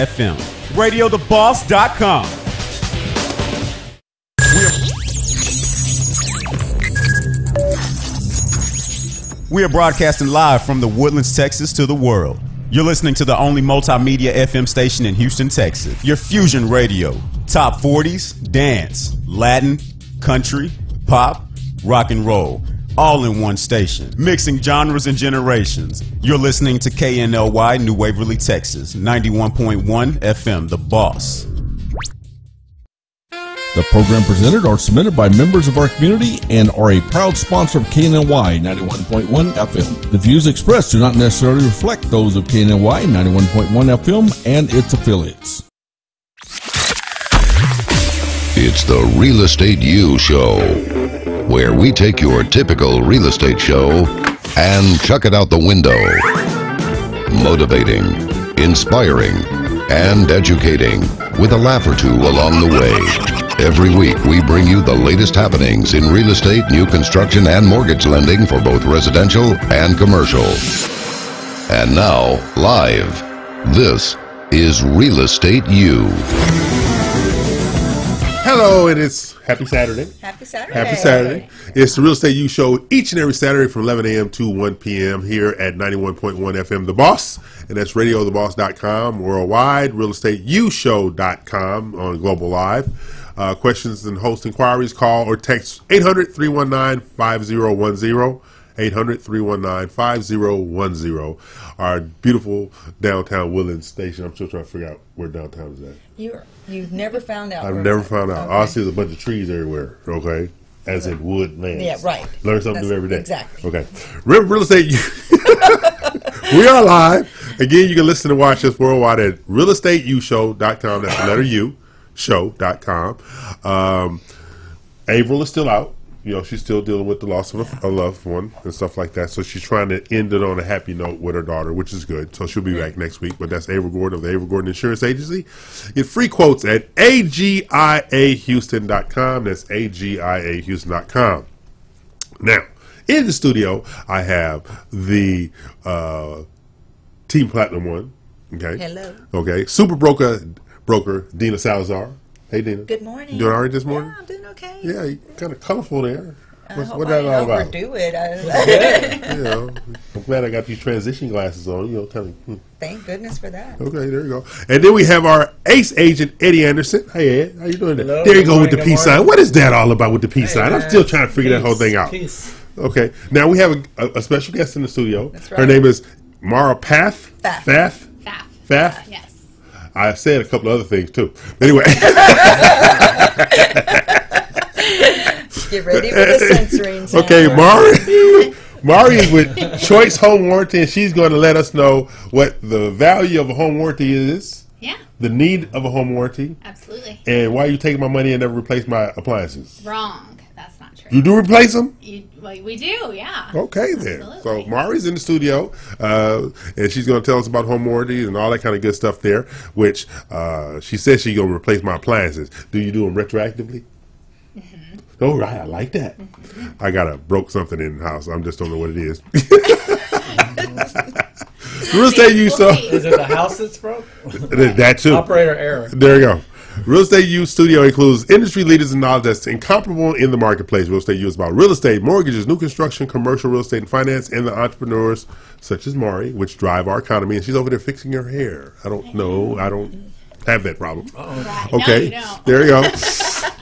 FM. RadioTheBoss.com. We are broadcasting live from the Woodlands, Texas to the world. You're listening to the only multimedia FM station in Houston, Texas. Your Fusion Radio. Top 40s, dance, Latin, country, pop, rock and roll. All in one station. Mixing genres and generations. You're listening to KNLY, New Waverly, Texas. 91.1 FM, The Boss. The program presented are submitted by members of our community and are a proud sponsor of KNLY 91.1 FM. The views expressed do not necessarily reflect those of KNLY 91.1 FM and its affiliates. It's the Real Estate U Show, where we take your typical real estate show and chuck it out the window. Motivating, inspiring, and educating with a laugh or two along the way. Every week, we bring you the latest happenings in real estate, new construction, and mortgage lending for both residential and commercial. And now, live, this is Real Estate U. Hello, and it's Happy Saturday. Happy Saturday. Happy Saturday. It's the Real Estate U Show each and every Saturday from 11 a.m. to 1 p.m. here at 91.1 FM The Boss, and that's RadioTheBoss.com, worldwide, RealEstateUShow.com on Global Live. Questions and host inquiries, call or text 800-319-5010, 800-319-5010. Our beautiful downtown Woodlands station. I'm still trying to figure out where downtown is at. You've never found out. I've never found out. Okay. All I see is a bunch of trees everywhere, okay? As in Woodlands. Yeah, right. Learn something new every day. Exactly. Okay. Real Estate, we are live. Again, you can listen and watch us worldwide at RealEstateUShow.com. That's the letter U, show.com. Avryl is still out. You know, she's still dealing with the loss of a loved one and stuff like that. So she's trying to end it on a happy note with her daughter, which is good. So she'll be back next week. But that's Avryl Gordon of the Avryl Gordon Insurance Agency. Get free quotes at AGIAHouston.com. That's AGIAHouston.com. Now, in the studio, I have the Team Platinum one. Okay. Hello. Okay. Super broker Dina Salazar. Hey, Dina. Good morning. You doing all right this morning? Yeah, I'm doing okay. Yeah, you kind of colorful there. What that all about? Overdo it. You know, I'm glad I got these transition glasses on. You know, kind of. Thank goodness for that. Okay, there you go. And then we have our ace agent, Eddie Anderson. Hey, Ed, how you doing? Hello, there you go with the good peace morning. sign. What is that all about with the peace sign? I'm still trying to figure that whole thing out. Peace. Okay, now we have a special guest in the studio. That's right. Her name is Mauri Pfaff. Pfaff. Pfaff. Yes. I said a couple other things too. But anyway. Get ready for the censoring. Okay, Mauri is with Choice Home Warranty, and she's going to let us know what the value of a home warranty is. Yeah. The need of a home warranty. Absolutely. And why you taking my money and never replace my appliances. Wrong. That's not true. You do replace them? We do, yeah. Okay, then. Absolutely. So Mauri's in the studio, and she's going to tell us about home warranties and all that kind of good stuff there, which she says she's going to replace my appliances. Do you do them retroactively? Mm-hmm. Oh, right. I like that. Mm-hmm. I broke something in the house. I just don't know what it is. Real Estate U Show. Is it the house that's broke? That too. Operator error. There you go. Real Estate U Studio includes industry leaders and knowledge that's incomparable in the marketplace. Real Estate U is about real estate, mortgages, new construction, commercial real estate and finance, and the entrepreneurs such as Mauri, which drive our economy. And she's over there fixing her hair. I don't know. I don't have that problem. Right. Okay. No, you don't. There you go.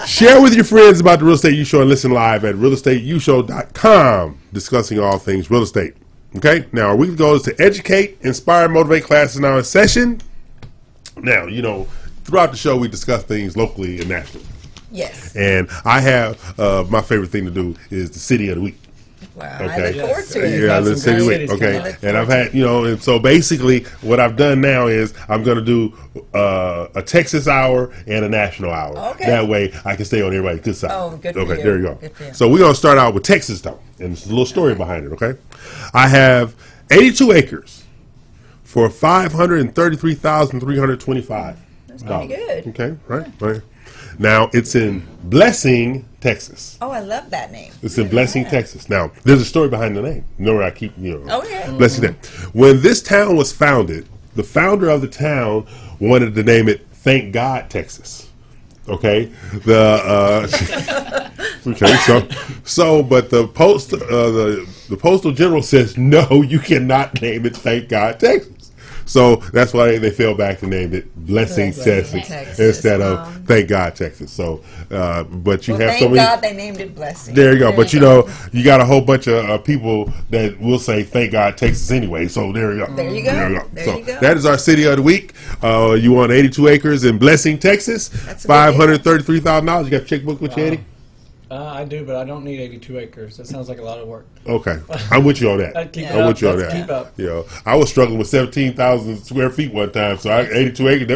Share with your friends about the Real Estate U Show and listen live at RealEstateUShow.com, discussing all things real estate. Okay. Now, our weekly goal is to educate, inspire, motivate. Classes now in session. Now, you know, throughout the show, we discuss things locally and nationally. Yes. And I have my favorite thing to do is the City of the Week. Wow. Okay. I look forward to it. Yeah, the Some City of the great Week. cities Okay. coming up. And I've had, you know, and so basically what I've done now is I'm going to do a Texas hour and a national hour. Okay. That way I can stay on everybody's good side. Oh, good for Okay, you. there you go. Good for you. So we're going to start out with Texas, though. And there's a little story behind it, okay? I have 82 acres for $533,325. That's pretty good. Okay, right. Now, it's in Blessing, Texas. Oh, I love that name. It's in Blessing, Texas. Now, there's a story behind the name. You know where I keep, you know. Okay. Blessing. When this town was founded, the founder of the town wanted to name it Thank God, Texas. Okay, but the postal general says no, you cannot name it Thank God, Texas. So that's why they fell back and named it Blessing, Texas instead of Thank God, Texas. So, but you have so many. Thank God they named it Blessing. There you go. But you got a whole bunch of people that will say Thank God, Texas anyway. So there you go. There you go. There you go. That is our city of the week. You want 82 acres in Blessing, Texas. That's $533,000. You got a checkbook with you, Eddie? I do, but I don't need 82 acres. That sounds like a lot of work. Okay, I'm with you on that. I'm with you on that. Keep up. You know, I was struggling with 17,000 square feet one time, so 82 acres.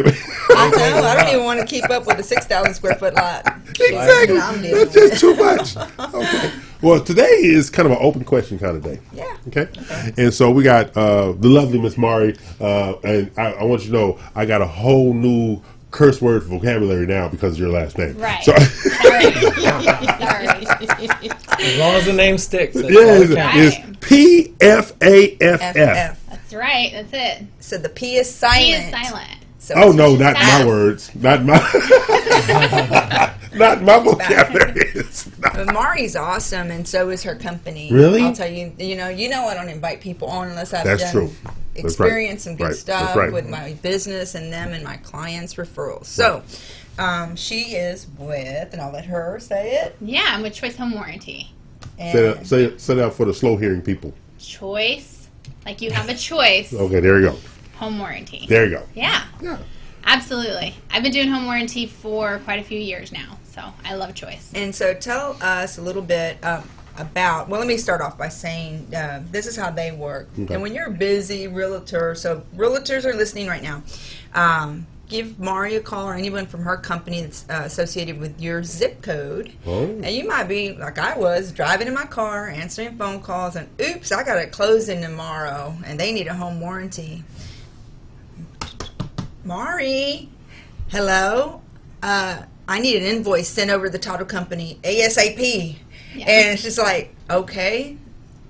I know. I don't even want to keep up with a 6,000 square foot lot. Exactly. That's just too much. Okay. Well, today is kind of an open question kind of day. Yeah. Okay. And so we got the lovely Miss Mauri, and I want you to know I got a whole new curse word vocabulary now because of your last name. Right. So, Sorry. As long as the name sticks. It's Pfaff. That's right. That's it. So the P is silent. P is silent. So Oh no, not my words. Not my not my vocabulary. But Mauri's awesome, and so is her company. Really? I'll tell you. You know I don't invite people on unless I've That's done true. experience some good Right. stuff Right. with my business and them and my clients' referrals. So she is with, and I'll let her say it. Yeah, I'm with Choice Home Warranty. And Say that for the slow hearing people. Choice, like you have a choice. Okay, there you go. Home Warranty. There you go. Yeah. Absolutely. I've been doing home warranty for quite a few years now, so I love Choice. And so tell us a little bit about, well, let me start off by saying this is how they work. Okay. And when you're a busy realtor, so realtors are listening right now, give Mauri a call or anyone from her company that's associated with your zip code. Oh. And you might be, like I was, driving in my car, answering phone calls, and oops, I got a closing tomorrow, and they need a home warranty. Mauri, hello? I need an invoice sent over to the title company ASAP. Yeah. And it's just like, okay,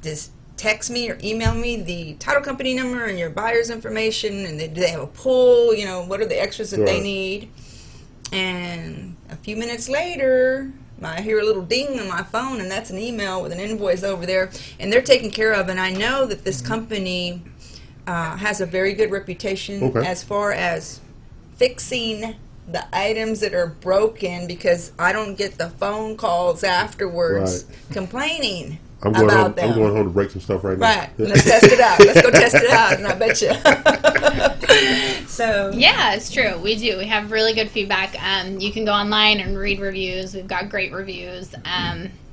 just text me or email me the title company number and your buyer's information, and do they have a pull? You know, what are the extras that they need? And a few minutes later, I hear a little ding on my phone, and that's an email with an invoice over there, and they're taken care of. And I know that this company has a very good reputation as far as fixing the items that are broken, because I don't get the phone calls afterwards complaining about them. I'm going home to break some stuff right now. Right. Let's test it out. Let's go test it out, and I bet you. So Yeah, it's true. We do. We have really good feedback. You can go online and read reviews. We've got great reviews.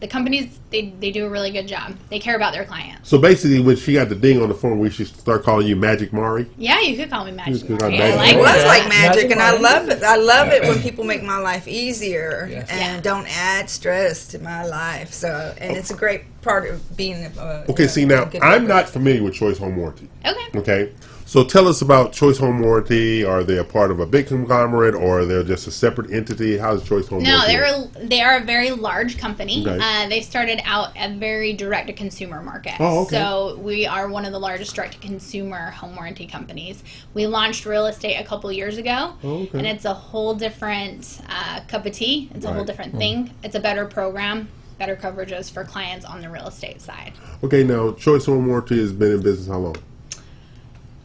The companies, they do a really good job. They care about their clients. So basically, when she got the ding on the phone, we should start calling you Magic Mauri. Yeah, you could call me Magic You could call Mauri. Magic I like it was that. like magic, and I Magic love it. I love it when people make my life easier and Yeah. don't add stress to my life. So, and it's a great part of being Okay, see now, good I'm broker. not familiar with Choice Home Warranty. Okay. Okay, so tell us about Choice Home Warranty. Are they a part of a big conglomerate, or they're just a separate entity? How's Choice Home No, Warranty? work? they are a very large company. Okay. They started out a very direct-to-consumer market. Oh, okay. So we are one of the largest direct-to-consumer home warranty companies. We launched real estate a couple years ago, Oh, okay. and it's a whole different cup of tea. It's a whole Right. different thing. It's a better program, better coverages for clients on the real estate side. Okay, now Choice Home Warranty has been in business how long?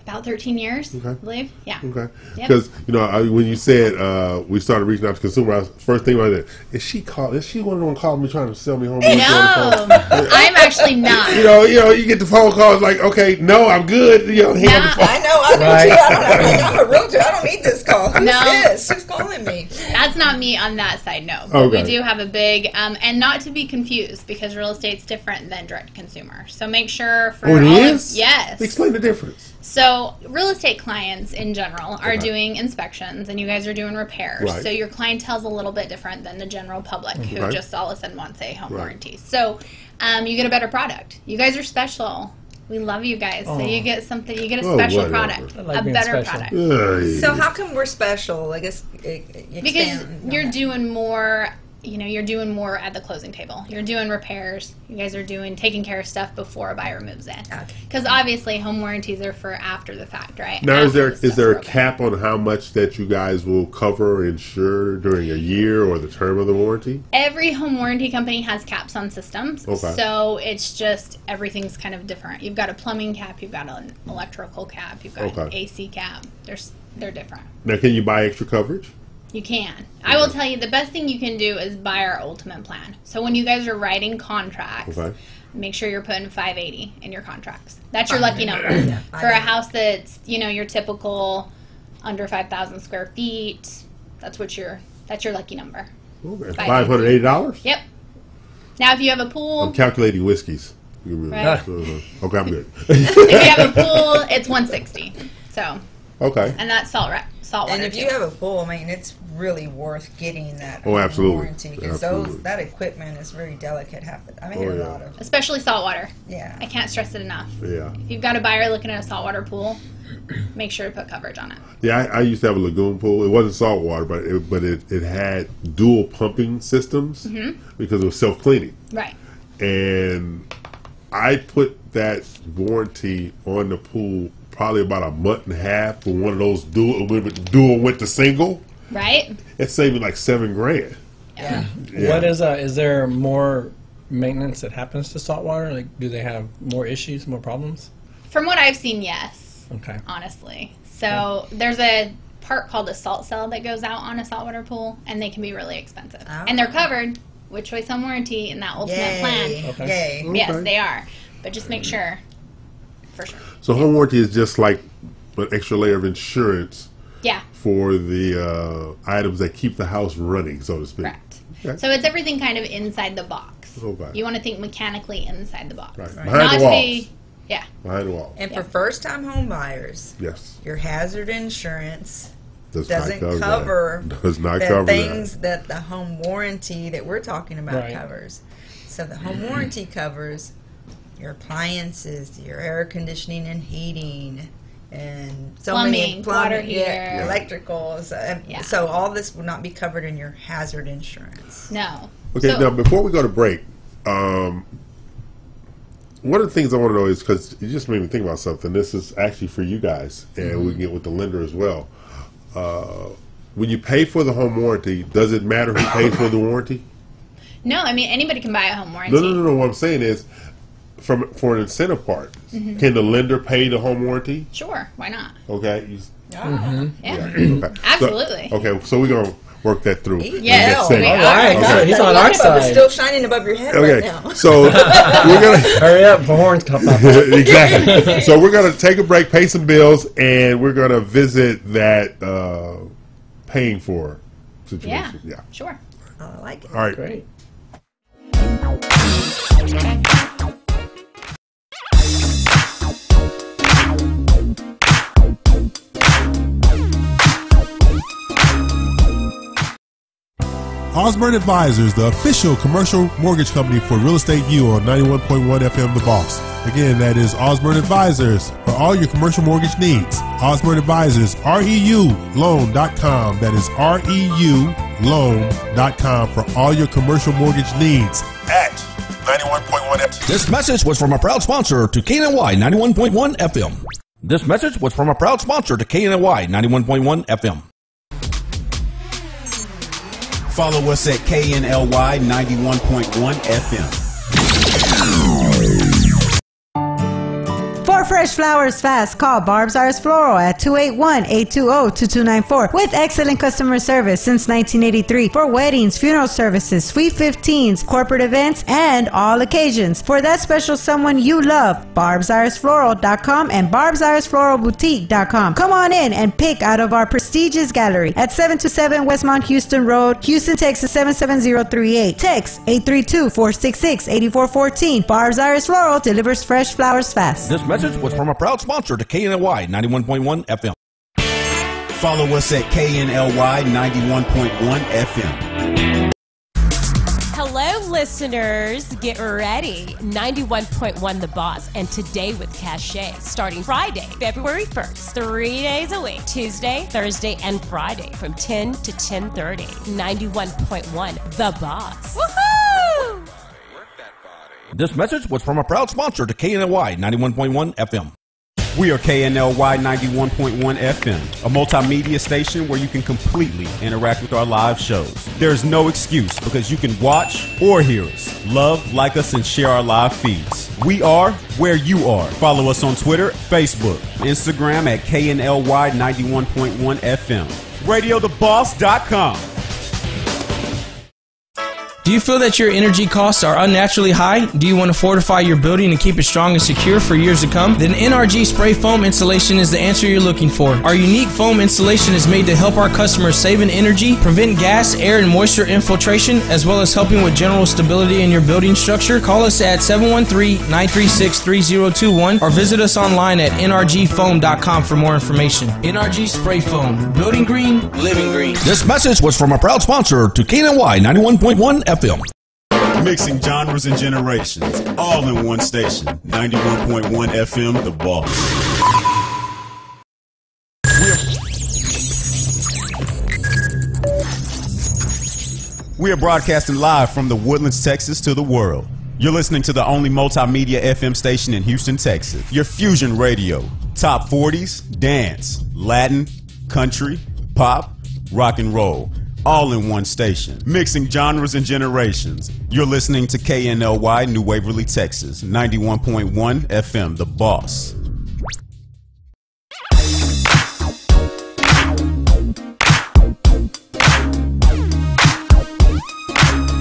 About 13 years, Okay. I believe. Yeah. Okay, Yep. because when you said we started reaching out to consumers, first thing I said, is she one of the one calling me trying to sell me home warranty on the No, phone? I'm actually not. You get the phone calls like, okay, no, I'm good. Hang up the Nah, phone. I know. I do Right. too. I'm a realtor. I don't need this call. Who's No. this? Who's calling me? That's not me on that side, no. But Okay. we do have a big, and not to be confused, because real estate's different than direct consumer. So make sure for Oh, it all is? yes. Explain the difference. So real estate clients in general are Okay. doing inspections, and you guys are doing repairs. Right. So your clientele's a little bit different than the general public who Okay. just all of a sudden wants a home Right. warranty. So you get a better product. You guys are special. We love you guys. So you get something. You get a Oh, special whatever. product, I like a being better special. product. So how come we're special? I guess Because expand on you're that. doing more you're doing more at the closing table. You're doing repairs. You guys are taking care of stuff before a buyer moves in. Because obviously home warranties are for after the fact, right? Now, After is there a cap on how much that you guys will cover or insure during a year or the term of the warranty? Every home warranty company has caps on systems. Okay. So it's just everything's kind of different. You've got a plumbing cap, you've got an electrical cap, you've got an AC cap. They're different. Now, can you buy extra coverage? You can. I will tell you, the best thing you can do is buy our ultimate plan. So when you guys are writing contracts, make sure you're putting 580 in your contracts. That's your lucky number. For a house that's, your typical under 5,000 square feet, that's your lucky number. Okay. $580? Yep. Now, if you have a pool... I'm calculating whiskeys. Right. Okay, I'm good. If you have a pool, it's 160. So... Okay. And that's saltwater. And if you have a pool, it's really worth getting that absolutely. warranty because that equipment is very delicate. A lot of, especially saltwater. Yeah. I can't stress it enough. Yeah. If you've got a buyer looking at a saltwater pool, make sure to put coverage on it. Yeah, I used to have a lagoon pool. It wasn't saltwater, but it had dual pumping systems because it was self-cleaning. Right. And I put that warranty on the pool probably about a month and a half for one of those dual went to single. Right. It's saving like $7,000. Yeah. What is there more maintenance that happens to saltwater? Like, do they have more issues, more problems? From what I've seen, yes. Okay. Honestly. So there's a part called a salt cell that goes out on a saltwater pool, and they can be really expensive. Oh. And they're covered with choice home warranty in that ultimate plan. Okay. Yay. Yes, they are. But just make sure. For sure. So home warranty is just like an extra layer of insurance for the items that keep the house running, so to speak. Correct. Okay. So it's everything kind of inside the box. Okay. You want to think mechanically inside the box. Right. Not Behind the walls. to be, Behind the wall. And for first-time home buyers, Yes. your hazard insurance Does doesn't not cover that. things that the home warranty that we're talking about Right. covers. So the home warranty covers your appliances, your air conditioning and heating, and Plumbing, water heater. electrical. So all this will not be covered in your hazard insurance. No. Okay, So- now before we go to break, one of the things I want to know is, because you just made me think about something, this is actually for you guys, and we can get with the lender as well. When you pay for the home warranty, does it matter who pays for the warranty? No, anybody can buy a home warranty. No. What I'm saying is, for an incentive part, can the lender pay the home warranty? Sure, why not? Okay. Yeah. Okay. Absolutely. So we're gonna work that through. Yes, in we that are. segment. All right, he's on our It's side. still shining above your head right now. So we're gonna Hurry up, the horns come up. exactly. So we're gonna take a break, pay some bills, and we're gonna visit that paying for situation. Yeah. Sure. Oh, I like it. All right. Great. Osborne Advisors, the official commercial mortgage company for Real Estate U on 91.1 FM The Boss. Again, that is Osborne Advisors for all your commercial mortgage needs. Osborne Advisors, REULoan.com. That is REULoan.com for all your commercial mortgage needs at 91.1 FM. This message was from a proud sponsor to KNY 91.1 FM. This message was from a proud sponsor to KNY 91.1 FM. Follow us at KNLY 91.1 FM. For fresh flowers fast, call Barb's Iris Floral at 281-820-2294 with excellent customer service since 1983 for weddings, funeral services, sweet 15s, corporate events, and all occasions. For that special someone you love, barbsirisfloral.com and barbsirisfloralboutique.com. Come on in and pick out of our prestigious gallery at 727 Westmont Houston Road, Houston, Texas 77038. Text 832-466-8414. Barb's Iris Floral delivers fresh flowers fast. This message was from a proud sponsor to KNY 91.1 FM. Follow us at KNLY 91.1 FM. Hello, listeners. listeners, get ready. 91.1 The Boss and Today with Cachet starting Friday, February 1st, 3 days a week, Tuesday, Thursday, and Friday from 10 to 10:30. 91.1 The Boss. Woohoo! This message was from a proud sponsor to KNLY 91.1 FM. We are KNLY 91.1 FM, a multimedia station where you can completely interact with our live shows. There's no excuse because you can watch or hear us, love, like us, and share our live feeds. We are where you are. Follow us on Twitter, Facebook, Instagram at KNLY 91.1 FM. RadioTheBoss.com. Do you feel that your energy costs are unnaturally high? Do you want to fortify your building and keep it strong and secure for years to come? Then NRG Spray Foam Installation is the answer you're looking for. Our unique foam installation is made to help our customers save in energy, prevent gas, air, and moisture infiltration, as well as helping with general stability in your building structure. Call us at 713-936-3021 or visit us online at nrgfoam.com for more information. NRG Spray Foam. Building green, living green. This message was from a proud sponsor to KNY 91.1 FM. Mixing genres and generations, all in one station. 91.1 FM, The Boss. We are broadcasting live from the Woodlands, Texas to the world. You're listening to the only multimedia FM station in Houston, Texas. Your fusion radio. Top 40s, dance, Latin, country, pop, rock and roll. All in one station, mixing genres and generations. You're listening to KNLY New Waverly, Texas, 91.1 FM, The Boss.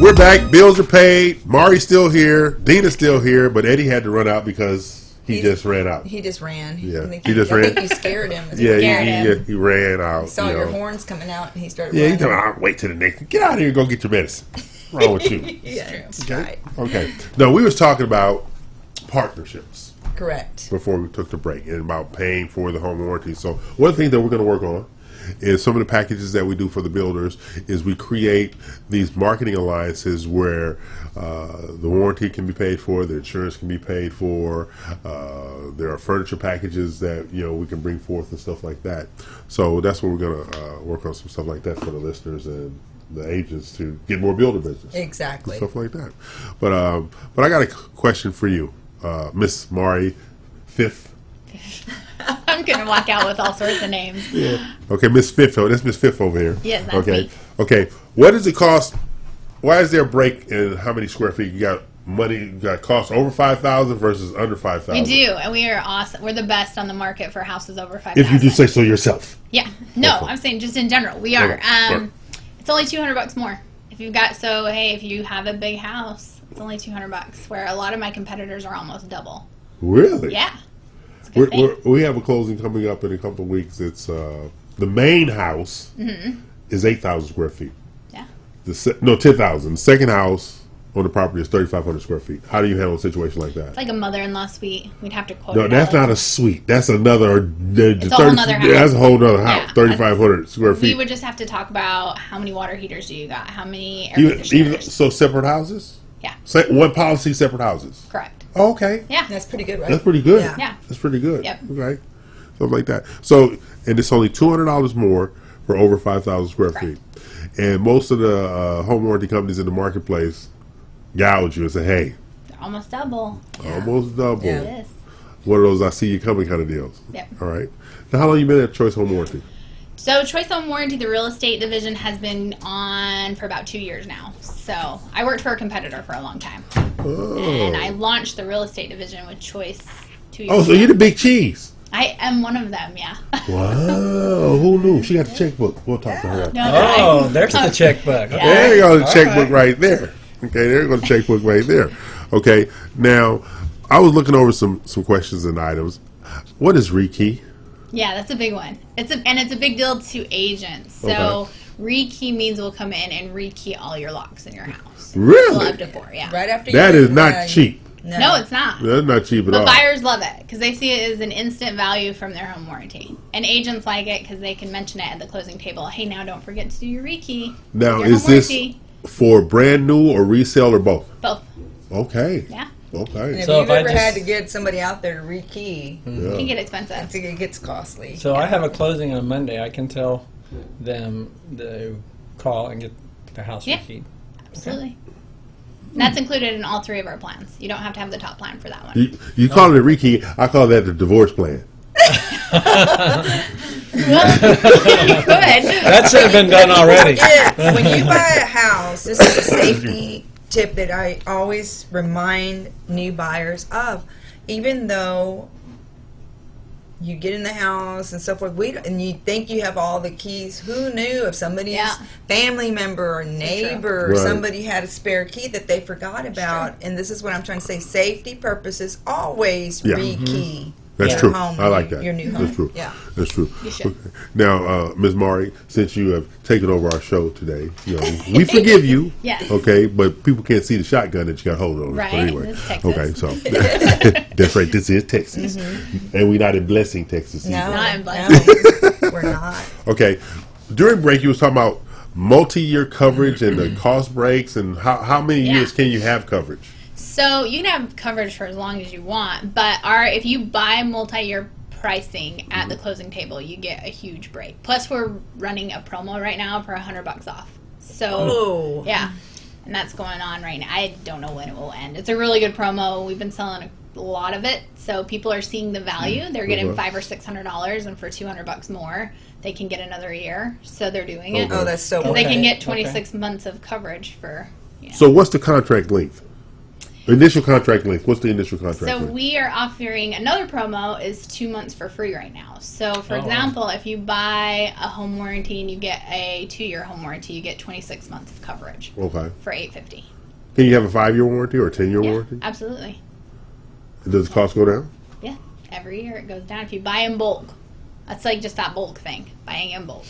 We're back. Bills are paid. Mauri's still here. Dina's still here, but Eddie had to run out because he just ran out. He just ran. Yeah, he just ran. I think you scared him. He ran out. He saw your horns coming out, and he started running. He told me, I'll wait till the next. Get out of here and go get your medicine. What's wrong with you? That's okay. Right. Okay. No, we was talking about partnerships. Correct. Before we took the break, and about paying for the home warranty. So one thing that we're going to work on is some of the packages that we do for the builders is we create these marketing alliances where the warranty can be paid for, the insurance can be paid for, there are furniture packages that we can bring forth and stuff like that. So that's what we're going to work on, some stuff like that for the listeners and the agents to get more builder business. Exactly. Stuff like that. But I got a question for you, Miss Mauri Pfaff. I'm going to walk out with all sorts of names. Yeah. Okay, Miss Pfaff. That's Miss Pfaff over here. Yes, that's me. Okay. What does it cost? Why is there a break in how many square feet? You got money, you got costs over 5,000 versus under 5,000. We do, and we are awesome. We're the best on the market for houses over 5,000. If you do say so yourself. Yeah. No, okay. I'm saying just in general. We are. Okay. It's only $200 more. If you have a big house, it's only $200, where a lot of my competitors are almost double. Really? Yeah. We have a closing coming up in a couple of weeks. It's the main house is 8,000 square feet. Yeah. 10,000. The second house on the property is 3,500 square feet. How do you handle a situation like that? It's like a mother-in-law suite. We'd have to quote. No, that's not a suite. That's another. It's a whole nother house. That's a whole other house. 3,500 square feet. We would just have to talk about how many water heaters do you got? How many air conditioners? So separate houses? Yeah. One policy, separate houses. Correct. Oh, okay. Yeah. That's pretty good, right? That's pretty good. Yeah. That's pretty good. Yep. Okay. Something like that. So, and it's only $200 more for over 5,000 square feet. And most of the home warranty companies in the marketplace gouge you and say, hey. They're almost double. Almost double. Yeah. It is. One of those I see you coming kind of deals. Yep. All right. Now, how long you been at Choice Home Warranty? So Choice Home Warranty, the real estate division, has been on for about 2 years now. So I worked for a competitor for a long time. Oh. And I launched the real estate division with Choice 2 years ago. Oh, so you're the big cheese. I am one of them, yeah. Wow. Who knew? She got the checkbook. We'll talk to her. No, there's the checkbook. Yeah. There you go, the checkbook right there. Okay, there you go, the checkbook right there. Okay, now, I was looking over some questions and items. What is rekey? Yeah, that's a big one. It's a big deal to agents. So rekey means we'll come in and rekey all your locks in your house. Really? Well, up to 4, yeah. Right after that is not cheap. No, it's not. That's not cheap at all. But buyers love it because they see it as an instant value from their home warranty. And agents like it because they can mention it at the closing table. Hey, now don't forget to do your rekey. Now, your is for brand new or resale or both? Both. Okay. Yeah. Okay. And if So you've if I ever just- had to get somebody out there to rekey, It can get expensive. it gets costly. So I have a closing on Monday. I can tell them to call and get the house Yeah. rekeyed. Absolutely. And that's included in all 3 of our plans. You don't have to have the top plan for that one. You call it a rekey. I call that the divorce plan. Well, good. That should have been done already. Yeah, when you buy a house, this is a safety tip that I always remind new buyers of. Even though you get in the house and so forth, and you think you have all the keys, who knew if somebody's family member or neighbor or Right. somebody had a spare key that they forgot about? And this is what I'm trying to say: safety purposes, always Yeah. rekey. That's your true. home, I like that. Your new home. That's true. Yeah. That's true. You should. Okay. Now, Ms. Mauri, since you have taken over our show today, we forgive you. Yes. Okay, but people can't see the shotgun that you got hold of. Right. But anyway. This is Texas. Okay, so that's right. This is Texas, and we're not in Blessing, Texas. No, either. Not in Blessing. no, we're not. Okay. During break, you was talking about multi-year coverage and the cost breaks, and how many years can you have coverage? So you can have coverage for as long as you want, but if you buy multi-year pricing at the closing table, you get a huge break. Plus, we're running a promo right now for $100 off. So yeah, and that's going on right now. I don't know when it will end. It's a really good promo. We've been selling a lot of it, so people are seeing the value. They're getting $500 or $600, and for $200 more, they can get another year. So they're doing it. Oh, that's so They good. can get 26 months of coverage for. So what's the contract length? Initial contract length. What's the initial contract So length? we are offering another promo is 2 months for free right now. So for example, if you buy a home warranty and you get a 2-year home warranty, you get 26 months of coverage. Okay. For $850. Can you have a 5-year warranty or a 10-year Yeah, warranty? absolutely. Does the cost go down? Yeah, every year it goes down if you buy in bulk. That's like just that bulk thing, buying in bulk.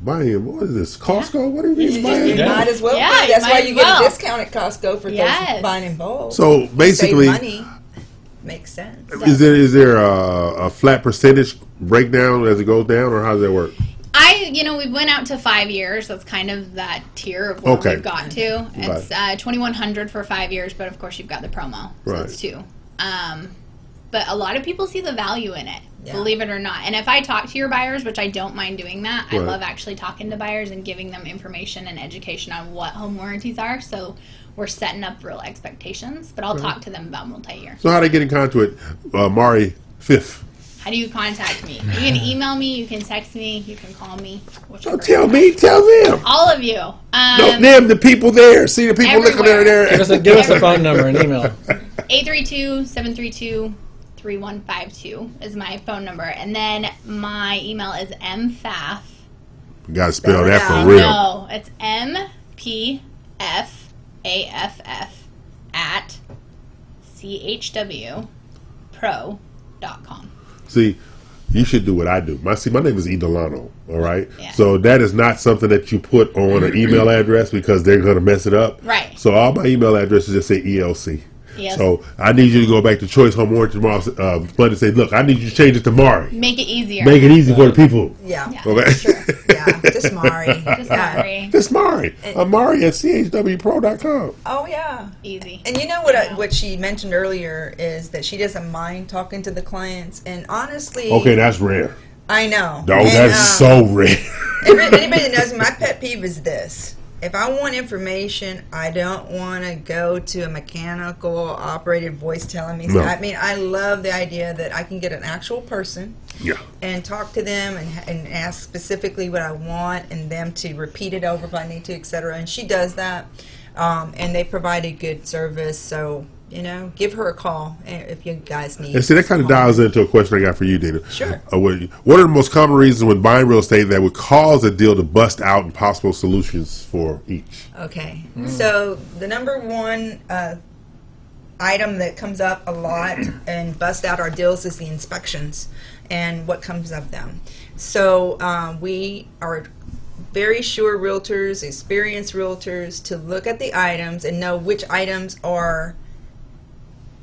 Buying in, what is this? Costco? What do you mean buying in? You might as well. Yeah, be. That's you why might you as get well. a discount at Costco for those buying in bulk. So basically, save money. Makes sense. is there a flat percentage breakdown as it goes down, or how does that work? We went out to 5 years. That's kind of that tier of where we've got to. It's $2,100 for 5 years, but of course you've got the promo, so it's 2. But a lot of people see the value in it, believe it or not. And if I talk to your buyers, which I don't mind doing that, I love actually talking to buyers and giving them information and education on what home warranties are. So we're setting up real expectations, but I'll talk to them about multi-year. So how do they get in contact with Mauri Pfaff? How do you contact me? You can email me, you can text me, you can call me. Don't tell me, tell them. All of you. No, them, the people there. See the people looking there. Give us a phone number and email. 832-732-3152 is my phone number. And then my email is mpfaff. You got to spell that for real. No, it's mpfaff at chwpro.com. See, you should do what I do. My name is Idolano, all right? Yeah. So that is not something that you put on an email address because they're going to mess it up. Right. So all my email addresses just say ELC. Yes. So I need you to go back to Choice Home Warranty tomorrow, Monday, and say, look, I need you to change it to Mari. Make it easier. Make it easy for the people. Yeah. Okay. Sure. Yeah. Just Mari. Just Mari. Just Mari. Mari at chwpro.com. Oh yeah. Easy. And you know what she mentioned earlier is that she doesn't mind talking to the clients, and honestly, Okay, that's rare. I know. No, that's so rare. Anybody that knows me, my pet peeve is this. If I want information, I don't want to go to a mechanical operated voice telling me. No. I mean, I love the idea that I can get an actual person and talk to them and ask specifically what I want and them to repeat it over if I need to, etc. And she does that. And they provide a good service. So, give her a call if you guys need. And see, that kind of dials into a question I got for you, Dina. Sure. What are the most common reasons when buying real estate that would cause a deal to bust out and possible solutions for each? Okay. So the number one item that comes up a lot and bust out our deals is the inspections and what comes of them. So we are very sure realtors, experienced realtors, to look at the items and know which items are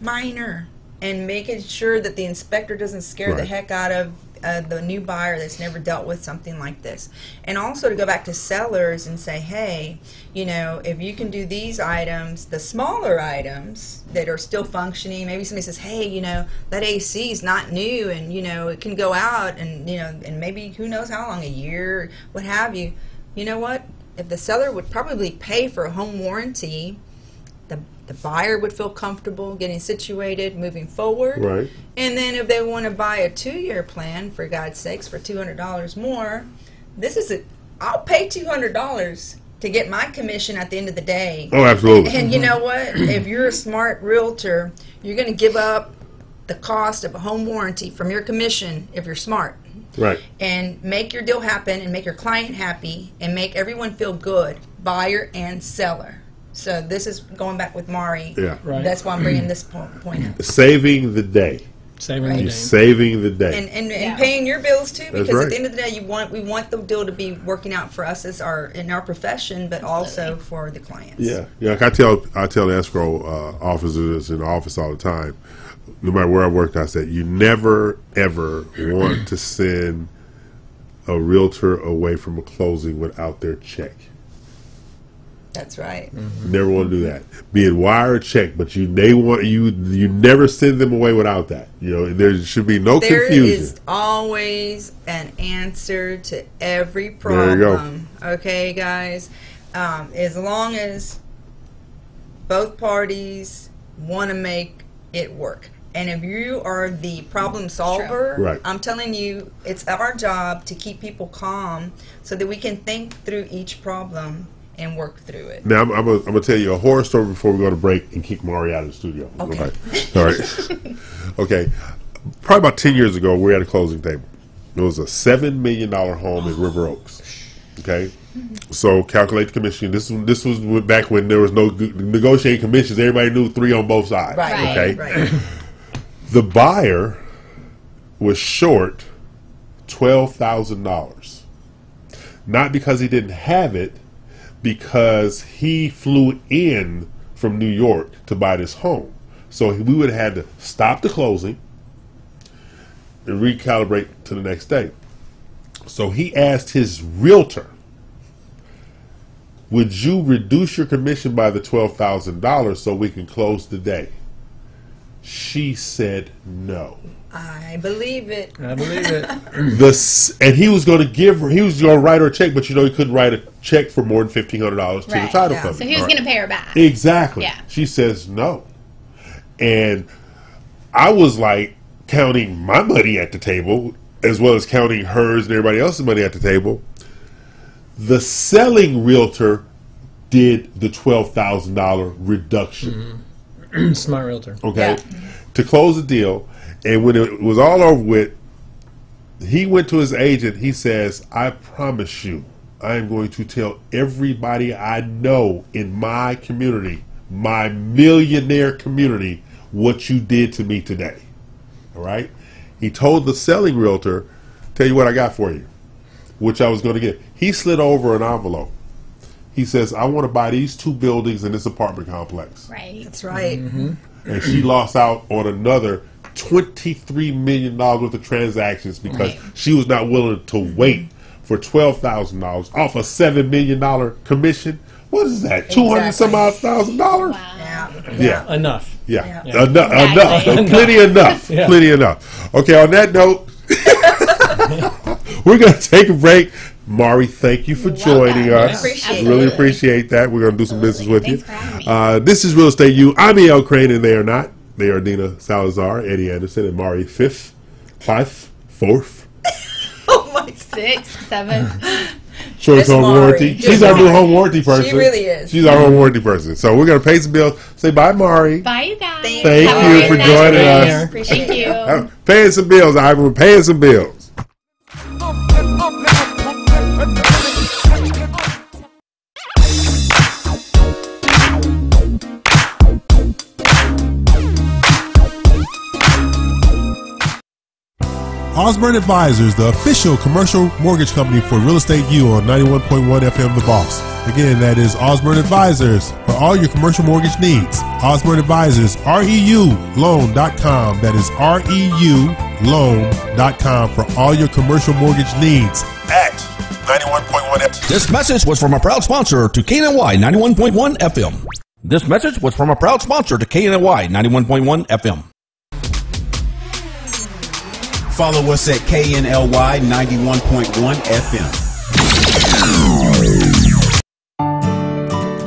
minor and making sure that the inspector doesn't scare the heck out of the new buyer that's never dealt with something like this. And also to go back to sellers and say, hey, you know, if you can do these items, the smaller items that are still functioning, maybe somebody says, hey, you know, that AC is not new and, you know, it can go out and, you know, and maybe who knows how long, a year, what have you. You know what? If the seller would probably pay for a home warranty, the buyer would feel comfortable getting situated, moving forward. Right. And then if they want to buy a 2-year plan, for God's sakes, for $200 more, I'll pay $200 to get my commission at the end of the day. Oh, absolutely. And you know what? If you're a smart realtor, you're going to give up the cost of a home warranty from your commission if you're smart. Right. And make your deal happen and make your client happy and make everyone feel good, buyer and seller. So this is going back with Mauri. Yeah. Right. That's why I'm bringing this point up. Saving the day. Saving the day. Saving the day. And paying your bills too, because right. at the end of the day, we want the deal to be working out for us as in our profession, but also for the clients. Yeah. Like I tell the escrow officers in the office all the time, no matter where I worked, I said, you never ever want to send a realtor away from a closing without their check. That's right. Never want to do that. Be it wire or check, but you never send them away without that. You know, there should be no confusion. There is always an answer to every problem. There you go. Okay, guys. As long as both parties want to make it work. And if you are the problem solver, right. I'm telling you, it's our job to keep people calm so that we can think through each problem and work through it. Now, I'm gonna tell you a horror story before we go to break and kick Mauri out of the studio. Okay. All right. Okay. Probably about 10 years ago, we were at a closing table. It was a $7 million home in River Oaks. Okay. So calculate the commission. This was back when there was no negotiating commissions. Everybody knew 3 on both sides. Right. Okay. Right. The buyer was short $12,000. Not because he didn't have it, because he flew in from New York to buy this home. So we would have had to stop the closing and recalibrate to the next day. So he asked his realtor, would you reduce your commission by the $12,000 so we can close the day? She said no. I believe it. I believe it. And he was going to write her a check, but you know he couldn't write a check for more than $1,500 to the title company. So he was going to pay her back. Exactly. Yeah. She says no. And I was like counting my money at the table as well as counting hers and everybody else's money at the table. The selling realtor did the $12,000 reduction. Mm-hmm. Smart realtor. Okay. Yeah. To close the deal. And when it was all over with, he went to his agent. He says, I promise you, I am going to tell everybody I know in my community, my millionaire community, what you did to me today. All right? He told the selling realtor, tell you what I got for you, which I was going to get. He slid over an envelope. He says, I want to buy these 2 buildings in this apartment complex. Right. That's right. Mm-hmm. And she lost out on another $23 million worth of transactions because she was not willing to wait for $12,000 off a $7 million commission. What is that? Exactly. 200 some odd $1,000? Wow. Yeah. Enough. Yeah. Yeah. Enough. Plenty enough. Yeah. Plenty enough. Okay, on that note, we're going to take a break. Mauri, thank you for joining us. Really appreciate that. We're going to do some business with you. This is Real Estate U. I'm E.L. Craine, and they are not. They are Dina Salazar, Eddie Anderson, and Mauri Pfaff. Oh my 6, 7. Short home warranty. She's our new home warranty person. She really is. She's our home warranty person. So we're going to pay some bills. Say bye, Mauri. Bye, you guys. Thank you for joining us. Thank you. Paying some bills, Ivan. We're paying some bills. Osborne Advisors, the official commercial mortgage company for Real Estate U on 91.1 FM The Boss. Again, that is Osborne Advisors for all your commercial mortgage needs. Osborne Advisors, REULoan.com. That is loan.com for all your commercial mortgage needs at 91.1 FM. This message was from a proud sponsor to KNY 91.1 FM. This message was from a proud sponsor to KNY 91.1 FM. Follow us at KNLY 91.1 FM.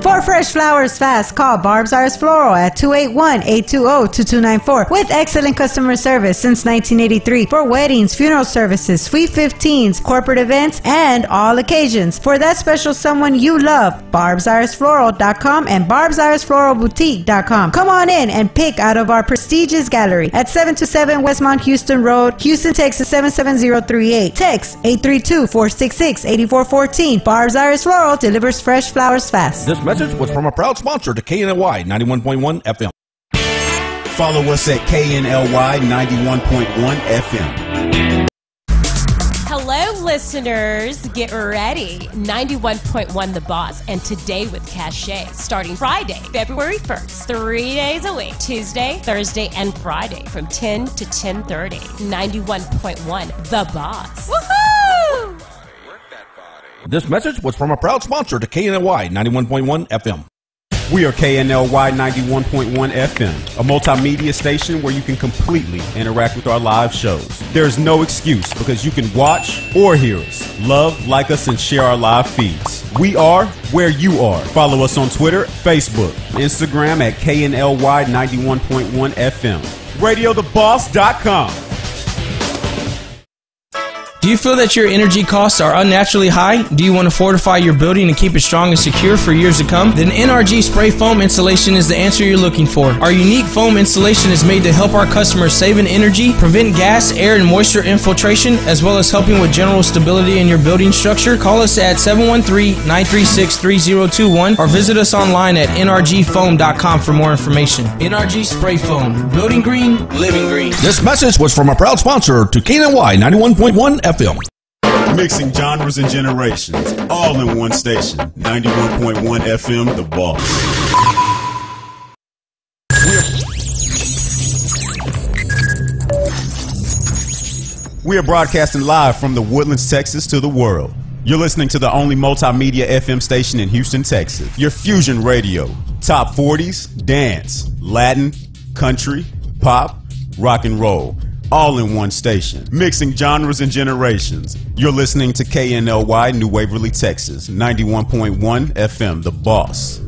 For fresh flowers fast, call Barb's Iris Floral at 281-820-2294 with excellent customer service since 1983 for weddings, funeral services, sweet 15s, corporate events, and all occasions. For that special someone you love, barbsirisfloral.com and barbsirisfloralboutique.com. Come on in and pick out of our prestigious gallery at 727 Westmont Houston Road, Houston, Texas 77038. Text 832-466-8414. Barb's Iris Floral delivers fresh flowers fast. This message was from a proud sponsor to KNY 91.1 FM. Follow us at KNLY 91.1 FM. Hello, listeners. Get ready. 91.1 The Boss and Today with Cachet starting Friday, February 1st. 3 days a week. Tuesday, Thursday, and Friday from 10 to 10:30. 91.1 The Boss. Woohoo! This message was from a proud sponsor to KNY 91.1 FM. We are KNLY 91.1 FM, a multimedia station where you can completely interact with our live shows. There's no excuse because you can watch or hear us, love, like us, and share our live feeds. We are where you are. Follow us on Twitter, Facebook, Instagram at KNLY 91.1 FM. RadioTheBoss.com. Do you feel that your energy costs are unnaturally high? Do you want to fortify your building and keep it strong and secure for years to come? Then NRG Spray Foam Insulation is the answer you're looking for. Our unique foam insulation is made to help our customers save in energy, prevent gas, air, and moisture infiltration, as well as helping with general stability in your building structure. Call us at 713-936-3021 or visit us online at nrgfoam.com for more information. NRG Spray Foam. Building green, living green. This message was from a proud sponsor to KNY 91.1 FM. Mixing genres and generations, all in one station. 91.1 FM, The Boss. We are broadcasting live from the Woodlands, Texas to the world. You're listening to the only multimedia FM station in Houston, Texas. Your fusion radio. Top 40s, dance, Latin, country, pop, rock and roll. All in one station, mixing genres and generations. You're listening to KNLY New Waverly, Texas, 91.1 FM, The Boss.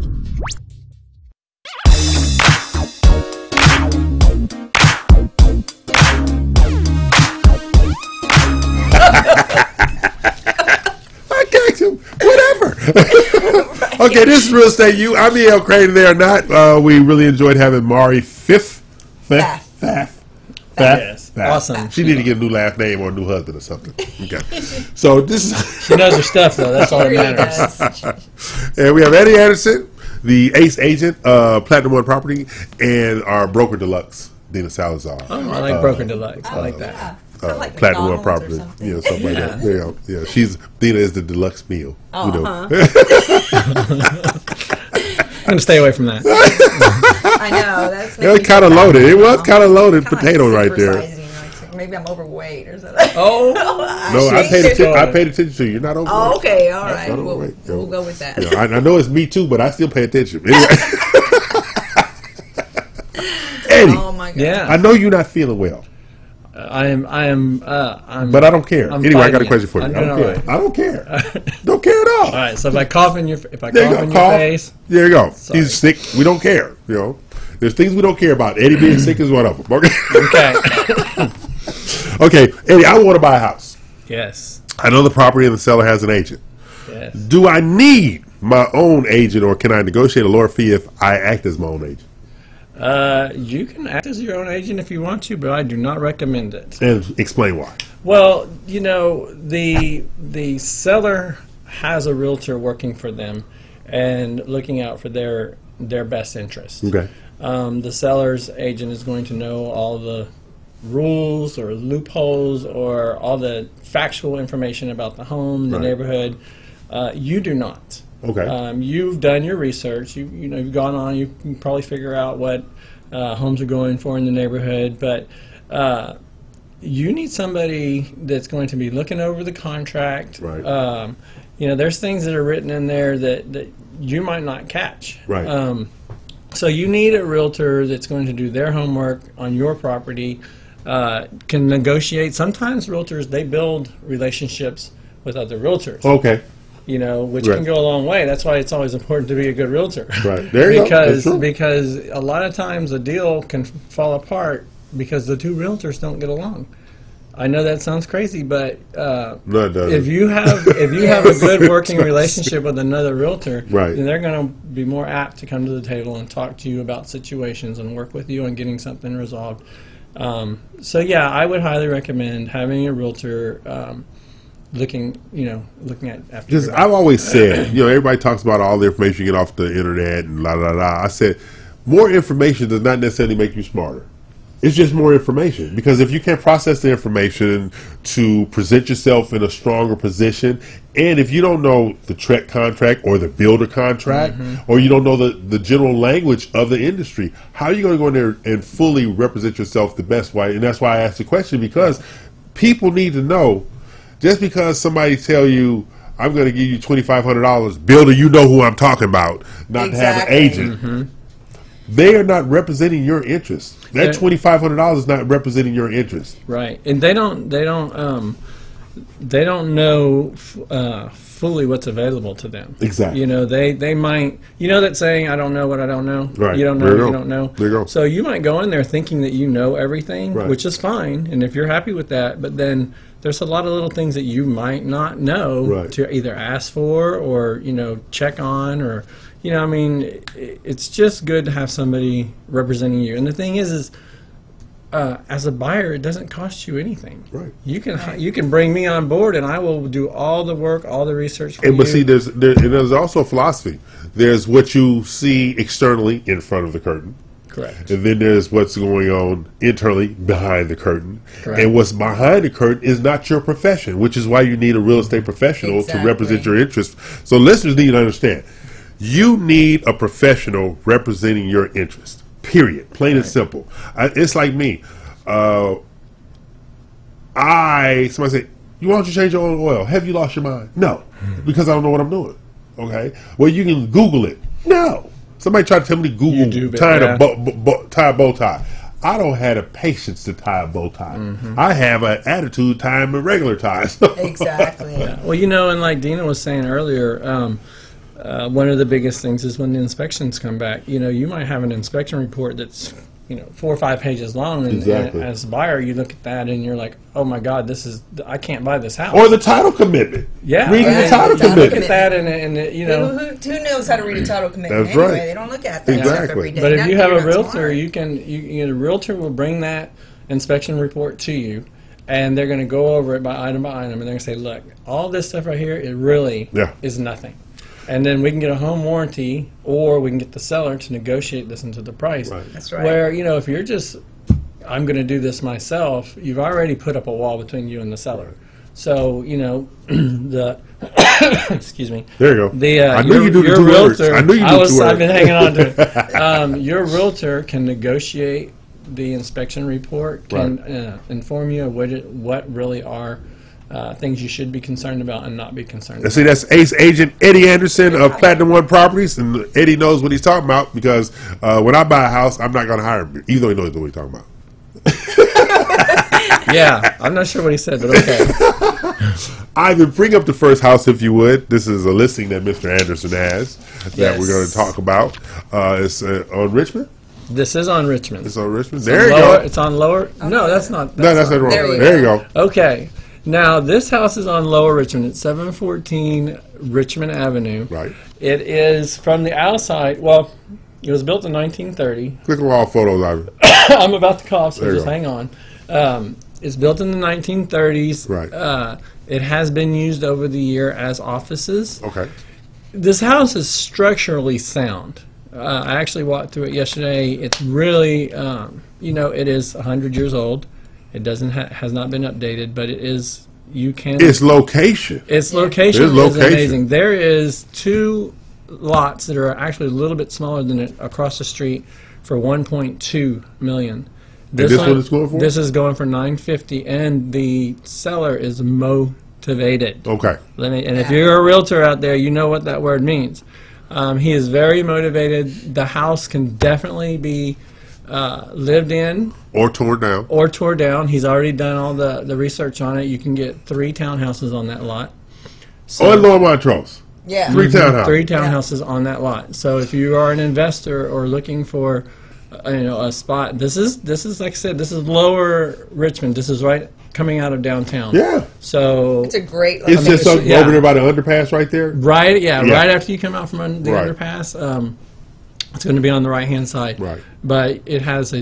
I got you. Whatever. Okay, this is Real Estate U. I'm E.L. Craine. They are not. We really enjoyed having Mauri Pfaff. Yes. Awesome. She need to get a new last name or a new husband or something. Okay. So this is. She knows her stuff, though. That's all that matters. And we have Eddie Anderson, the ace agent, Platinum One Property, and our broker deluxe, Dina Salazar. Oh, I like broker deluxe. I like that. Like Platinum One McDonald's Property, something like that. Yeah. Dina is the deluxe meal. Oh, I'm going to stay away from that. I know. That's it was kind of loaded. It was kind of loaded potato right there. Maybe I'm overweight or something. Oh. No, I paid attention to you. You're not overweight. Oh, okay. All right. We'll go with that. Yeah, I know it's me too, but I still pay attention. Eddie. Oh, my God. Yeah. I know you're not feeling well. I'm but I don't care. Anyway, I got a question for you. I don't care. Right. I don't care. Don't care at all. All right. So if I cough in your face, there you go. Sorry. He's sick. We don't care. There's things we don't care about. Eddie being sick is one of them. Okay. Okay, Eddie. I want to buy a house. Yes. I know the property and the seller has an agent. Yes. Do I need my own agent, or can I negotiate a lower fee if I act as my own agent? You can act as your own agent if you want to, but I do not recommend it. And explain why. Well, the seller has a realtor working for them and looking out for their best interest. Okay. The seller's agent is going to know all the rules or loopholes or all the factual information about the home, the neighborhood. You do not. Okay. You've done your research. You've gone on. You can probably figure out what homes are going for in the neighborhood. But you need somebody that's going to be looking over the contract. Right. You know, there's things that are written in there that you might not catch. Right. So you need a realtor that's going to do their homework on your property, can negotiate. Sometimes realtors, they build relationships with other realtors. Okay. You know, which can go a long way. That's why it's always important to be a good realtor. Right. There you go. Because a lot of times a deal can fall apart because the two realtors don't get along. I know that sounds crazy, but if you have a good working relationship with another realtor, then they're going to be more apt to come to the table and talk to you about situations and work with you on getting something resolved. So yeah, I would highly recommend having a realtor looking at. Because I've always said, everybody talks about all the information you get off the internet and la la la. I said, more information does not necessarily make you smarter. It's just more information, because if you can't process the information to present yourself in a stronger position, and if you don't know the TREC contract or the builder contract, or you don't know the general language of the industry, how are you going to go in there and fully represent yourself the best way? And that's why I asked the question, because people need to know, just because somebody tell you, I'm going to give you $2,500, builder, you know who I'm talking about, not to have an agent. They are not representing your interests. That $2,500 is not representing your interest. Right, and they don't know fully what's available to them. Exactly. They might. That saying, "I don't know what I don't know." Right. You don't know what you don't know. There you go. So you might go in there thinking that you know everything, which is fine, and if you're happy with that, but then there's a lot of little things that you might not know to either ask for or check on or. It's just good to have somebody representing you. And the thing is as a buyer, it doesn't cost you anything. Right. You can bring me on board, and I will do all the work, all the research for you. But see, there's also a philosophy. There's what you see externally in front of the curtain. Correct. And then there's what's going on internally behind the curtain. Correct. And what's behind the curtain is not your profession, which is why you need a real estate professional to represent your interests. So listeners need to understand. You need a professional representing your interest, period. Plain and simple. It's like me. Somebody say, why don't you change your oil? Have you lost your mind? No, because I don't know what I'm doing. Okay? Well, you can Google it. No. Somebody tried to tell me to Google tie a bow tie. I don't have the patience to tie a bow tie. I have an attitude tying my regular ties. Exactly. Yeah. Well, and like Dina was saying earlier, one of the biggest things is when the inspections come back. You might have an inspection report that's 4 or 5 pages long, and as a buyer, you look at that and you're like, "Oh my God, I can't buy this house." Or the title commitment. Yeah, reading the title commitment. Look at that, and who knows how to read a title commitment? That's right. They don't look at that stuff every day. But if you have a realtor, the realtor will bring that inspection report to you. And they're going to go over it by item, and they're going to say, "Look, all this stuff right here, it really is nothing." And then we can get a home warranty, or we can get the seller to negotiate this into the price. Right. That's right. Where, if you're just, I'm going to do this myself, you've already put up a wall between you and the seller. So, excuse me. There you go. I knew you do the two words. I knew you do the 2 words. I've been hanging on to it. Your realtor can negotiate the inspection report, can inform you of what really are things you should be concerned about and not be concerned about. See, that's Ace Agent Eddie Anderson of Platinum One Properties, and Eddie knows what he's talking about, because when I buy a house, I'm not going to hire him, even though he knows what he's talking about. Yeah, I'm not sure what he said, but okay. Ivan, bring up the first house if you would. This is a listing that Mr. Anderson has that we're going to talk about. It's on Richmond? This is on Richmond. It's on Richmond. There you go. It's on Lower. No, that's not. That's not wrong. There you go. Okay. Now, this house is on Lower Richmond. It's 714 Richmond Avenue. Right. It is from the outside. Well, it was built in 1930. Click on all photos, Ivan. I'm about to cough, so just hang on. It's built in the 1930s. Right. It has been used over the year as offices. Okay. This house is structurally sound. I actually walked through it yesterday. It's really, it is 100 years old. It has not been updated, but it is. Its location. Its location is amazing. There is 2 lots that are actually a little bit smaller than it across the street for $1.2 million. This one is going for? This is going for $950, and the seller is motivated. Okay. And if you're a realtor out there, you know what that word means. He is very motivated. The house can definitely be lived in. Or torn down. Or torn down. He's already done all the research on it. You can get 3 townhouses on that lot. So, in Lower Montrose. Yeah. 3 townhouses. 3 townhouses on that lot. So if you are an investor or looking for a spot, this is like I said, this is Lower Richmond. This is right coming out of downtown. Yeah. So it's a great location. It's just over there by the underpass right there? Right, right after you come out from the underpass. It's going to be on the right-hand side. Right. But it has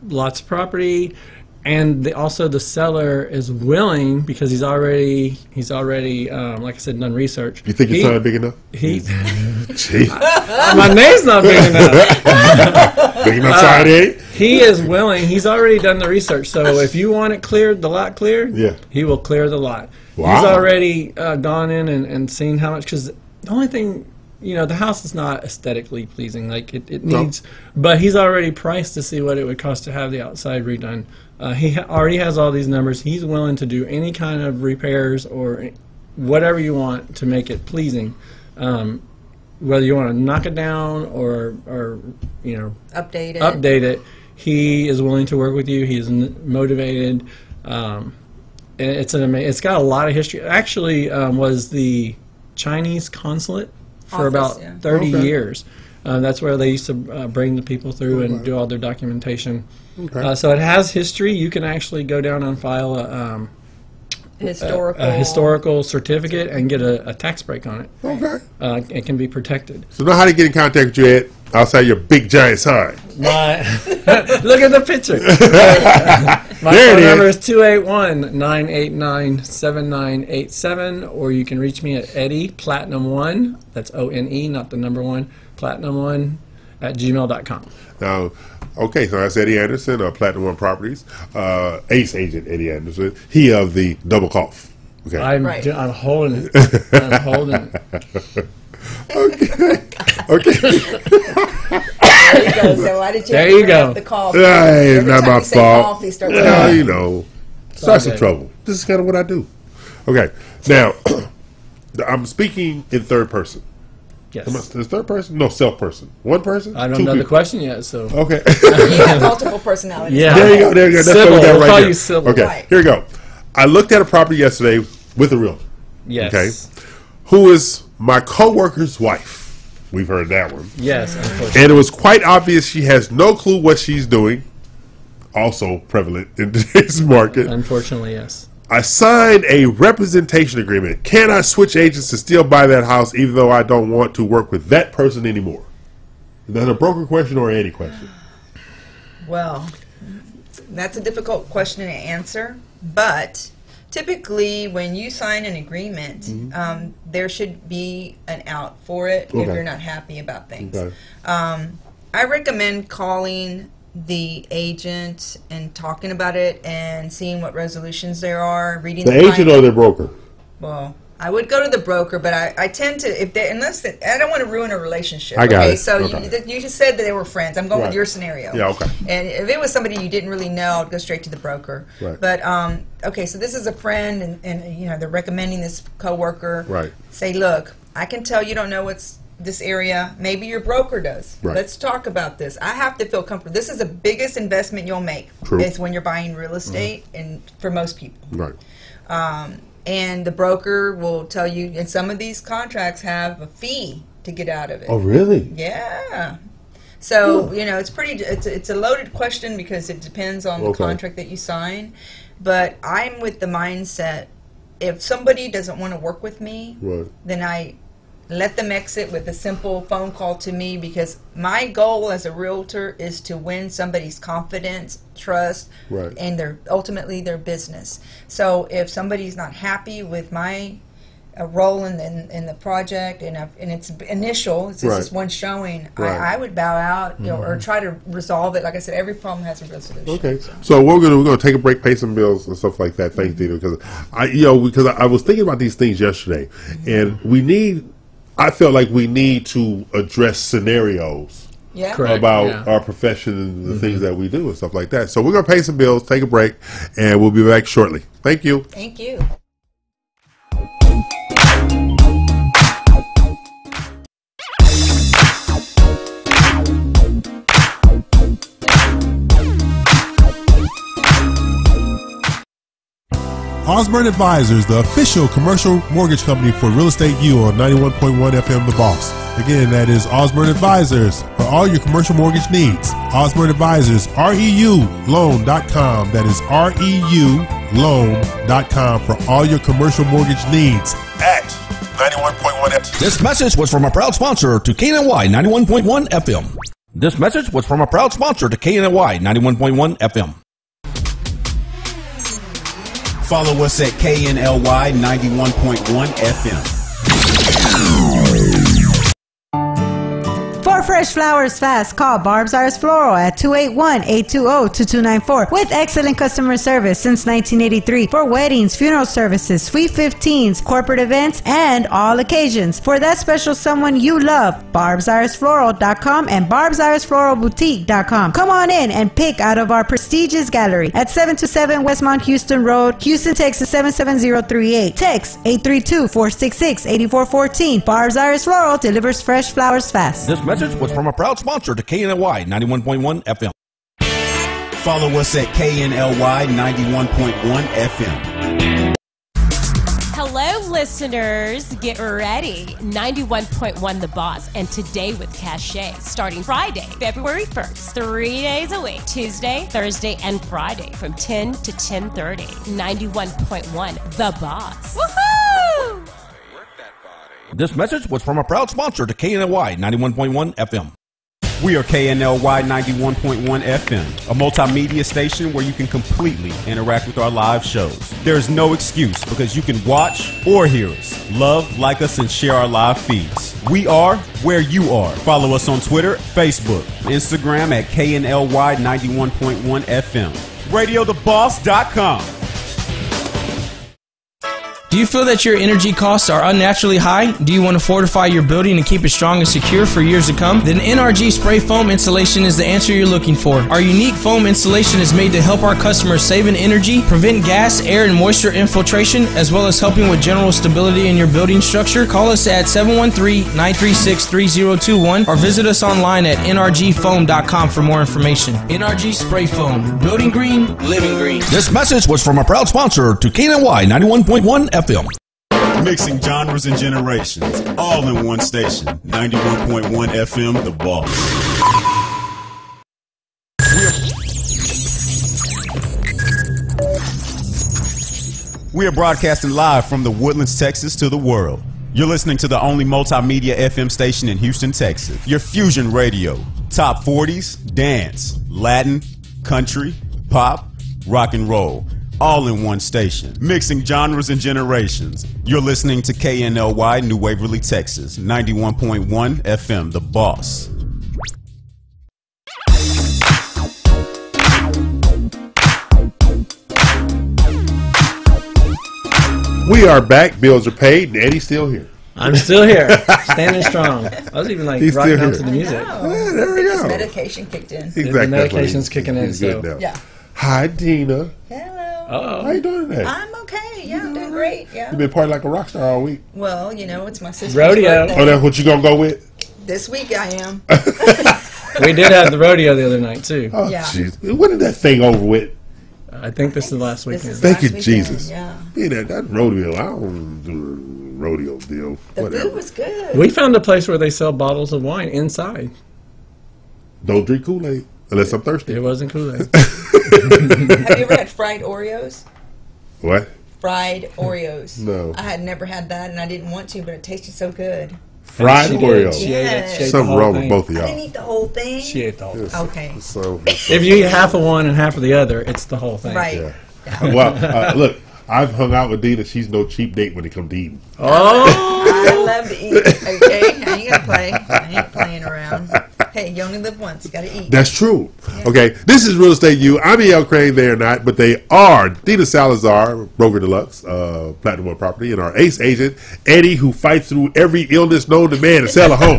lots of property. And also the seller is willing, because he's already like I said, done research. You think it's not big enough? My name's not big enough. Big enough side A? He is willing. He's already done the research. So if you want it cleared, the lot cleared, he will clear the lot. Wow. He's already gone in and seen how much, because the only thing, the house is not aesthetically pleasing. Like it needs, but he's already priced to see what it would cost to have the outside redone. He already has all these numbers. He's willing to do any kind of repairs or whatever you want to make it pleasing. Whether you want to knock it down or update it, he is willing to work with you. He is motivated. It's got a lot of history. It actually was the Chinese consulate for about 30 years. That's where they used to bring the people through and do all their documentation. Okay. So it has history. You can actually go down and file a historical certificate and get a tax break on it. Okay. It can be protected. So know how to get in contact with you, Ed, outside your big giant sign. Look at the picture. My phone number is 281-989-7987, or you can reach me at Eddie Platinum1. That's ONE, not the number 1. Platinum1 at gmail.com. Now, okay, so that's Eddie Anderson of Platinum One Properties, ace agent Eddie Anderson. He of the double cough. Okay, I'm holding it. I'm holding it. Okay. There you go. So why did you bring up the cough? It's not my fault. Start some trouble. This is kind of what I do. Okay, now I'm speaking in third person. Yes. Is third person? No, self person. One person? I don't know the question yet, so. Okay. You have multiple personalities. Yeah. There you go. That's what we got right here. Sybil. Okay, right. Here we go. I looked at a property yesterday with a realtor. Yes. Okay. Who is my co-worker's wife. We've heard that one. Yes, unfortunately. And it was quite obvious she has no clue what she's doing. Also prevalent in today's market. Unfortunately, yes. I signed a representation agreement. Can I switch agents to still buy that house even though I don't want to work with that person anymore? Is that a broker question or an Eddie question? Well, that's a difficult question to answer, but typically when you sign an agreement, there should be an out for it if you're not happy about things. Okay. I recommend calling the agent and talking about it and seeing what resolutions there are, reading the agent or the broker. Well, I would go to the broker, but I tend to, I don't want to ruin a relationship. I got it. So you just said that they were friends. I'm going with your scenario. Yeah, okay. And if it was somebody you didn't really know, I'd go straight to the broker. Right. But okay, so this is a friend, and they're recommending this coworker. Right. Say, look, I can tell you don't know what's this area. Maybe your broker does. Right. Let's talk about this. I have to feel comfortable. This is the biggest investment you'll make. True. Is when you're buying real estate, and for most people. Right. And the broker will tell you, and some of these contracts have a fee to get out of it. Oh, really? Yeah. So, it's a loaded question because it depends on the contract that you sign. But I'm with the mindset, if somebody doesn't want to work with me, then I let them exit with a simple phone call to me, because my goal as a realtor is to win somebody's confidence, trust, and ultimately their business. So if somebody's not happy with my role in the project and it's initial, it's just one showing, I would bow out or try to resolve it. Like I said, every problem has a resolution. Okay, so we're gonna take a break, pay some bills and stuff like that. Thanks, Dina, because I was thinking about these things yesterday, and I felt like we need to address scenarios about our profession and the things that we do and stuff like that. So we're going to pay some bills, take a break, and we'll be back shortly. Thank you. Thank you. Osborne Advisors, the official commercial mortgage company for Real Estate U on 91.1 FM The Boss. Again, that is Osborne Advisors for all your commercial mortgage needs. Osborne Advisors, REULoan.com. That is REULoan.com for all your commercial mortgage needs at 91.1 FM. This message was from a proud sponsor to KNY 91.1 FM. This message was from a proud sponsor to KNY 91.1 FM. Follow us at KNLY 91.1 FM. For fresh flowers fast, call Barb's Iris Floral at 281-820-2294 with excellent customer service since 1983 for weddings, funeral services, Sweet 15s, corporate events, and all occasions. For that special someone you love, barbsirisfloral.com and barbsirisfloralboutique.com. Come on in and pick out of our prestigious gallery at 727 Westmont Houston Road, Houston, Texas 77038. Text 832-466-8414. Barb's Iris Floral delivers fresh flowers fast. This message was from a proud sponsor to KNY 91.1 FM. Follow us at KNLY 91.1 FM. Hello, listeners. Get ready. 91.1 The Boss and Today with Cachet starting Friday, February 1st. 3 days a week. Tuesday, Thursday, and Friday from 10 to 10:30. 91.1 The Boss. Woohoo! This message was from a proud sponsor to KNY 91.1 FM. We are KNLY 91.1 FM, a multimedia station where you can completely interact with our live shows. There is no excuse because you can watch or hear us, love, like us, and share our live feeds. We are where you are. Follow us on Twitter, Facebook, Instagram at KNLY 91.1 FM. RadioTheBoss.com. Do you feel that your energy costs are unnaturally high? Do you want to fortify your building and keep it strong and secure for years to come? Then NRG Spray Foam Insulation is the answer you're looking for. Our unique foam insulation is made to help our customers save in energy, prevent gas, air, and moisture infiltration, as well as helping with general stability in your building structure. Call us at 713-936-3021 or visit us online at nrgfoam.com for more information. NRG Spray Foam. Building green, living green. This message was from a proud sponsor to KNY 91.1 FM. Mixing genres and generations, all in one station. 91.1 FM, The Boss. We are broadcasting live from the Woodlands, Texas to the world. You're listening to the only multimedia FM station in Houston, Texas. Your fusion radio. Top 40s, dance, Latin, country, pop, rock and roll. All in one station, mixing genres and generations. You're listening to KNLY, New Waverly, Texas, 91.1 FM, The Boss. We are back. Bills are paid, and Eddie's still here. I'm still here, standing strong. I was even like rocking out to the music. Yeah, there we go. His medication kicked in. Exactly. The medication's kicking in. He's good now. Yeah. Hi, Dina. Hello. Uh-oh. How you doing today? I'm okay. Yeah, I'm doing great. Yeah. You've been partying like a rock star all week. Well, you know, it's my sister's Rodeo. birthday. Oh, that's what you gonna go with? This week I am. We did have the rodeo the other night too. Oh, Yeah. jeez. When is that thing over with? I think this is the last weekend. is Thank you, last weekend, Jesus. yeah. That rodeo. I don't do a rodeo deal. The Whatever. food was good. We found a place where they sell bottles of wine inside. Don't drink Kool-Aid unless I'm thirsty. It wasn't Kool-Aid. Have you ever had fried Oreos? What? Fried Oreos. No. I had never had that, and I didn't want to, but it tasted so good. Fried She Oreos. She ate it. She ate the Something whole wrong thing. with both of I didn't y'all. eat the whole thing. She ate the whole thing. Okay. So, If you eat half of one and half of the other, it's the whole thing. Right. yeah. Well, look, I've hung out with Dina. She's no cheap date when it comes to eating. Oh! I love to eat. Okay, I ain't gonna play. I ain't playing around. Hey, you only live once. You gotta eat. That's true. Yeah. Okay, this is Real Estate U. I'm E.L. Craine. They are not, but they are Dina Salazar, Broker Deluxe, Platinum One Property, and our ace agent, Eddie, who fights through every illness known to man to sell a home.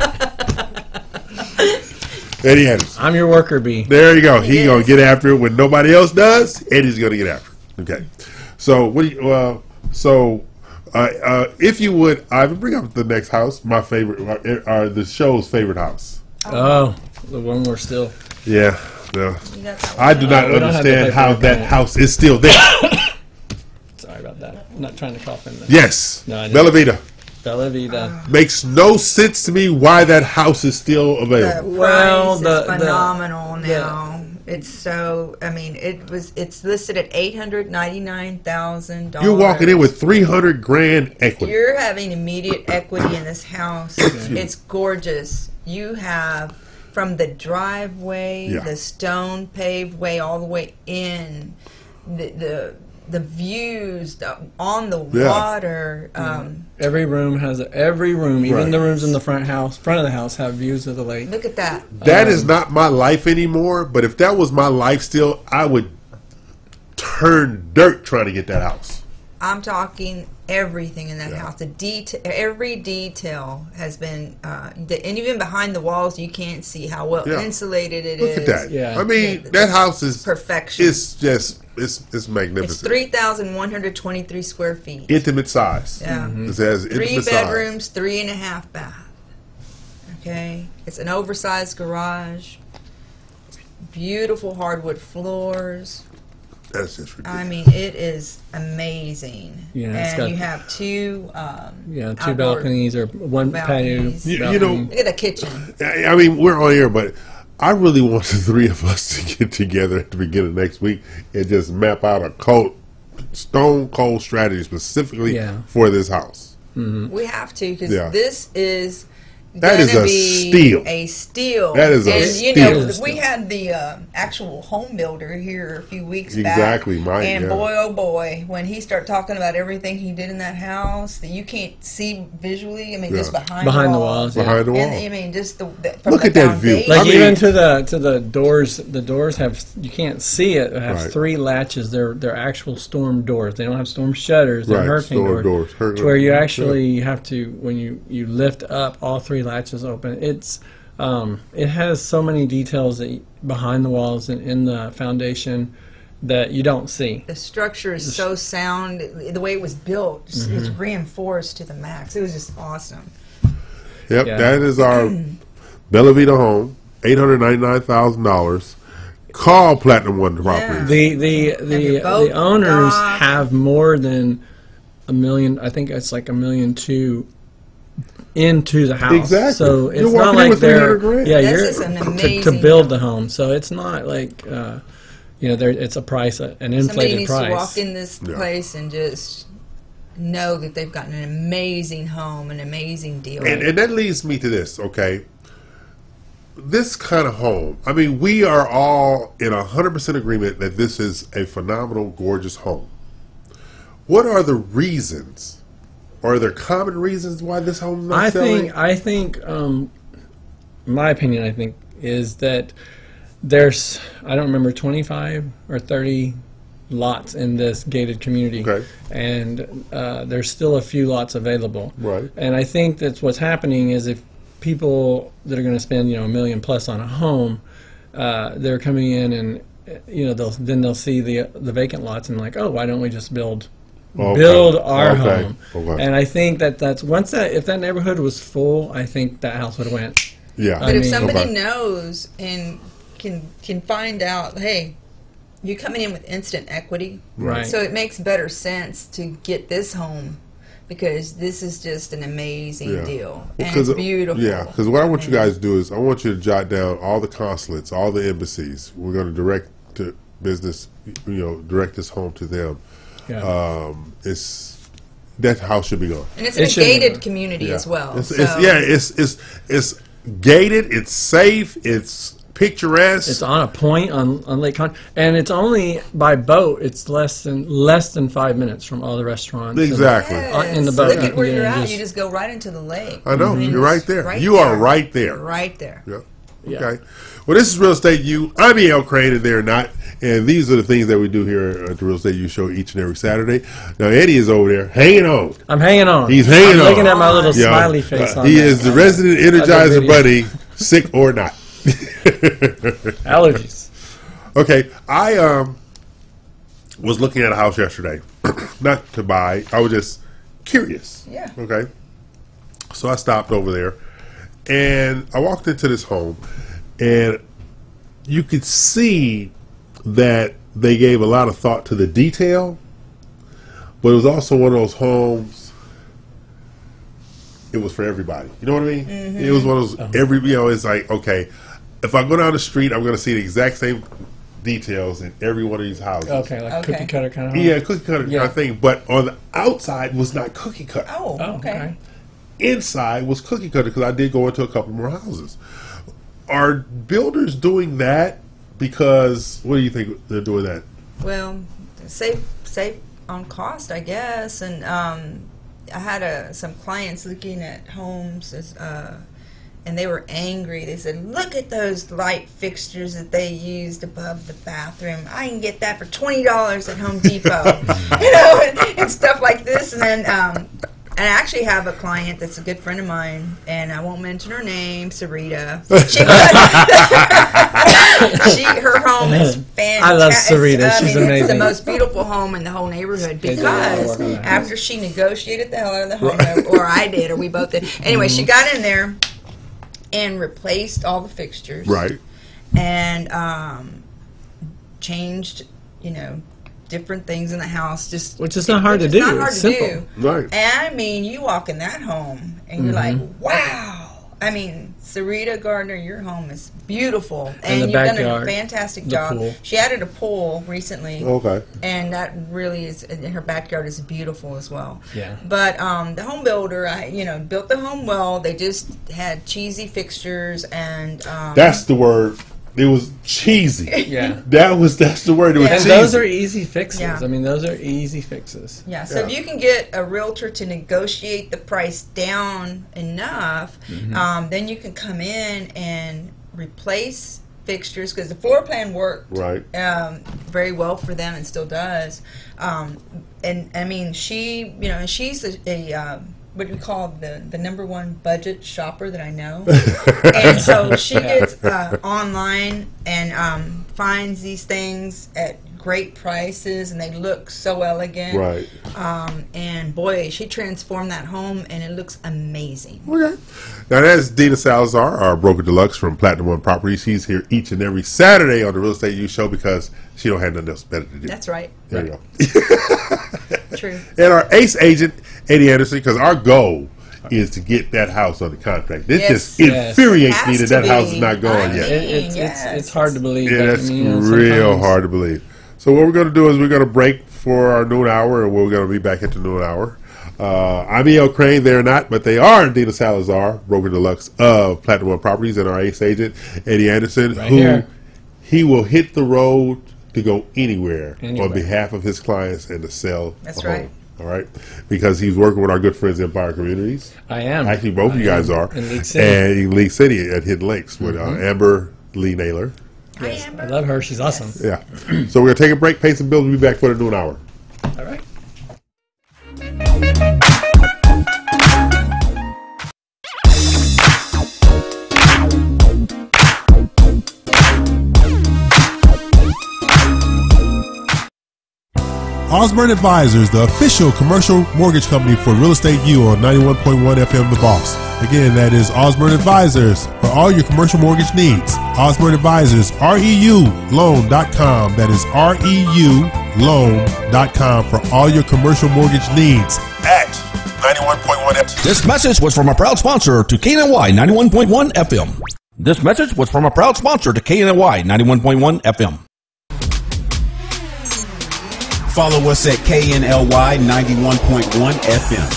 Eddie Anderson. I'm your worker bee. There you go. He's going to get after it when nobody else does. Eddie's going to get after it. Okay. So, what do you, if you would, Ivan, bring up the next house, my favorite, the show's favorite house. Oh, the one we're still. Yeah. No. I do not understand how that house is still there. Sorry about that. I'm not trying to cough in there. Yes. No, Bella Vita. Bella Vita. Makes no sense to me why that house is still available. The price is phenomenal now. It's so. I mean, it's listed at $899,000. You're walking in with $300,000 equity. You're having immediate equity in this house. It's gorgeous. You have from the driveway, the stone paved way, all the way in, the views on the water. Every room has even the rooms in the front of the house have views of the lake. Look at that. That is not my life anymore, but if that was my life still, I would turn dirt trying to get that house. I'm talking everything in that house. The every detail has been, and even behind the walls, you can't see how well insulated it is. Look at that. Yeah. I mean, that house is perfection. It's just, it's magnificent. It's 3,123 square feet. Intimate size. Yeah. It has 3 bedrooms, 3.5 baths. Okay. It's an oversized garage. Beautiful hardwood floors. That's just ridiculous. I mean, it is amazing. Yeah, and you have two two balconies or one patio. You know, look at the kitchen. I mean, we're on here, but I really want the three of us to get together at the beginning of next week and just map out a stone cold strategy specifically for this house. Mm-hmm. We have to, because this is that is a steal. A steal. That is a steal. You know, we had the actual home builder here a few weeks back. Exactly, Mike. And boy, oh boy, when he started talking about everything he did in that house that you can't see visually. I mean, just behind the walls. Behind the walls. And, I mean, just from look the at that view. Like even to the doors. The doors have, you can't see it. It has 3 latches. They're actual storm doors. They don't have storm shutters. They're hurricane doors. To where you actually have to, when you lift up, all 3 latches open. It has so many details behind the walls and in the foundation that you don't see. The structure is so sound. The way it was built, it's reinforced to the max. It was just awesome. Yep, that is our Bella Vita home, $899,000. Call Platinum One Properties. The owners have more than $1 million. I think it's like $1.2 million into the house. Exactly. So it's you're not like they're to build the home. So it's not like it's a price, an inflated Somebody needs price. to walk in this place and just know that they've gotten an amazing home, an amazing deal. And that leads me to this. Okay, this kind of home. I mean, we are all in 100% agreement that this is a phenomenal, gorgeous home. What are the reasons? Are there common reasons why this home is not selling? I think, my opinion, I think, is that there's, I don't remember, 25 or 30 lots in this gated community. Okay. And there's still a few lots available. Right. And I think that's what's happening is if people that are going to spend, $1 million plus on a home, they're coming in and, they'll see the vacant lots and like, oh, why don't we just build our home. Okay. And I think that's if that neighborhood was full, I think that house would have went. Yeah. But if somebody knows and can find out, hey, you're coming in with instant equity. Right. So it makes better sense to get this home because this is just an amazing deal. And it's beautiful. Yeah, because what I want you guys to do is I want you to jot down all the consulates, all the embassies. We're going to direct to business, direct this home to them. Yeah. That house should be gone. And it's in a gated community as well. It's gated, it's safe, it's picturesque. It's on a point on Lake Con, and it's only by boat. It's less than 5 minutes from all the restaurants. Exactly. Yes. In the boat. Look at where you're at. You just go right into the lake. I know. You're right there. You are right there. Right there. Yeah. Okay. Well, this is Real Estate U. I'm E.L. Craine, and they're not. And these are the things that we do here at the Real Estate U show each and every Saturday. Now, Eddie is over there hanging on. I'm hanging on. He's hanging on. Looking at my little smiley face on He is the resident Energizer Bunny, sick or not. Allergies. Okay, I was looking at a house yesterday, not to buy. I was just curious. Yeah. Okay. So I stopped over there, and I walked into this home, and you could see that they gave a lot of thought to the detail, but it was also one of those homes. It was for everybody. You know what I mean? Mm-hmm. It was one of those it's like, okay, if I go down the street, I'm going to see the exact same details in every one of these houses. Okay, like cookie cutter kind of home. Yeah, cookie cutter kind of thing. But on the outside was not cookie cutter. Oh, okay. Inside was cookie cutter because I did go into a couple more houses. Are builders doing that because, what do you think they're doing that? Well, save on cost, I guess. And I had some clients looking at homes and they were angry. They said, look at those light fixtures that they used above the bathroom. I can get that for $20 at Home Depot. and stuff like this. And then I actually have a client that's a good friend of mine, and I won't mention her name, Sarita. Her home is fantastic. I love Sarita. She's amazing. It's the most beautiful home in the whole neighborhood because after she negotiated the hell out of the home, or I did, or we both did. Anyway, she got in there and replaced all the fixtures. Right. And changed, different things in the house, which is not hard to do. Not hard to do. Right. And I mean, you walk in that home and you're like, wow. I mean, Sarita Gardner, your home is beautiful, and you've done a fantastic job. Pool. She added a pool recently. Okay. And that really is, and her backyard is beautiful as well. Yeah. But the home builder, built the home well. They just had cheesy fixtures and. That's the word. It was cheesy. Yeah. That's the word. It was cheesy. Those are easy fixes. Yeah. I mean, those are easy fixes. Yeah. So if you can get a realtor to negotiate the price down enough, then you can come in and replace fixtures because the floor plan worked very well for them and still does. And I mean, she, she's a what we call the #1 budget shopper that I know. And so she gets online and finds these things at great prices, and they look so elegant. Right. And boy, she transformed that home, and it looks amazing. Okay. Now that's Dina Salazar, our broker deluxe from Platinum One Properties. She's here each and every Saturday on the Real Estate U Show because she don't have nothing else better to do. That's right. There you go. True. And our ace agent, Eddie Anderson, because our goal is to get that house under contract. This just infuriates me that house is not going yet. It's hard to believe. Yeah, that's real hard to believe. So what we're going to do is we're going to break for our noon hour, and we're going to be back at the noon hour. I'm E.L. Craine. They're not, but they are Dina Salazar, broker deluxe of Platinum One Properties, and our ace agent, Eddie Anderson, he will hit the road to go anywhere on behalf of his clients and to sell a home. Right. All right, because he's working with our good friends in Empire Communities. I am. Actually, both of you guys are. In League City. And in League City at Hidden Lakes with Amber Lee Naylor. Yes, I love her. She's awesome. Yeah. So we're going to take a break, pay some bills, and we'll be back for the noon hour. All right. Osborne Advisors, the official commercial mortgage company for Real Estate U on 91.1 FM The Boss. Again, that is Osborne Advisors for all your commercial mortgage needs. Osborne Advisors, REULoan.com. That is REULoan.com for all your commercial mortgage needs at 91.1 FM. This message was from a proud sponsor to KNY 91.1 FM. This message was from a proud sponsor to KNY 91.1 FM. Follow us at KNLY 91.1 FM.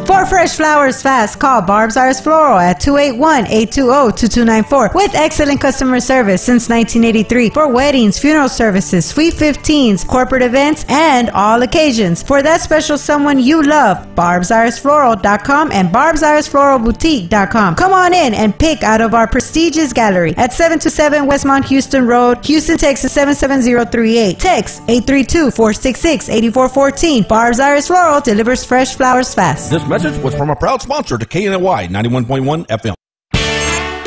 For fresh flowers fast, call Barb's Iris Floral at 281-820-2294 with excellent customer service since 1983 for weddings, funeral services, Suite 15s, corporate events, and all occasions. For that special someone you love, BarbsIrisFloral.com and BarbsIrisFloralBoutique.com. Come on in and pick out of our prestigious gallery at 727 Westmont Houston Road, Houston, Texas 77038. Text 832-466-8414. Barb's Iris Floral delivers fresh flowers fast. This message was was from a proud sponsor to KNLY 91.1 FM.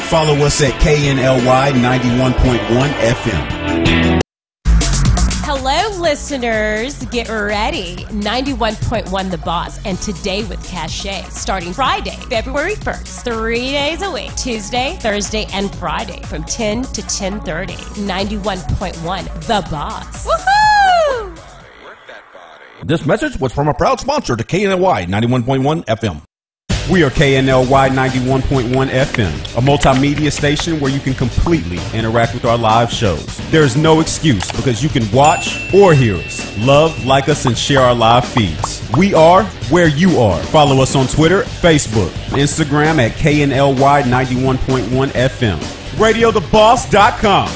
Follow us at KNLY 91.1 FM. Hello, listeners. Get ready. 91.1 The Boss and Today with Cachet. Starting Friday, February 1st. 3 days a week. Tuesday, Thursday, and Friday from 10 to 10:30. 91.1 The Boss. Woohoo! This message was from a proud sponsor to KNLY 91.1 FM. We are KNLY 91.1 FM, a multimedia station where you can completely interact with our live shows. There is no excuse because you can watch or hear us, love, like us, and share our live feeds. We are where you are. Follow us on Twitter, Facebook, Instagram at KNLY 91.1 FM. RadioTheBoss.com.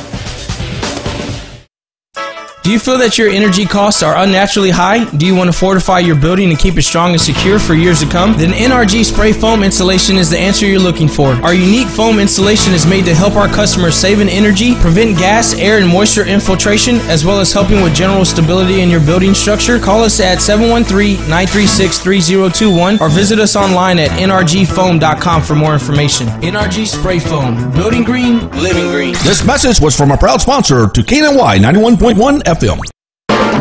Do you feel that your energy costs are unnaturally high? Do you want to fortify your building and keep it strong and secure for years to come? Then NRG Spray Foam Insulation is the answer you're looking for. Our unique foam insulation is made to help our customers save in energy, prevent gas, air, and moisture infiltration, as well as helping with general stability in your building structure. Call us at 713-936-3021 or visit us online at nrgfoam.com for more information. NRG Spray Foam. Building green, living green. This message was from a proud sponsor to KNLY 91.1 FM.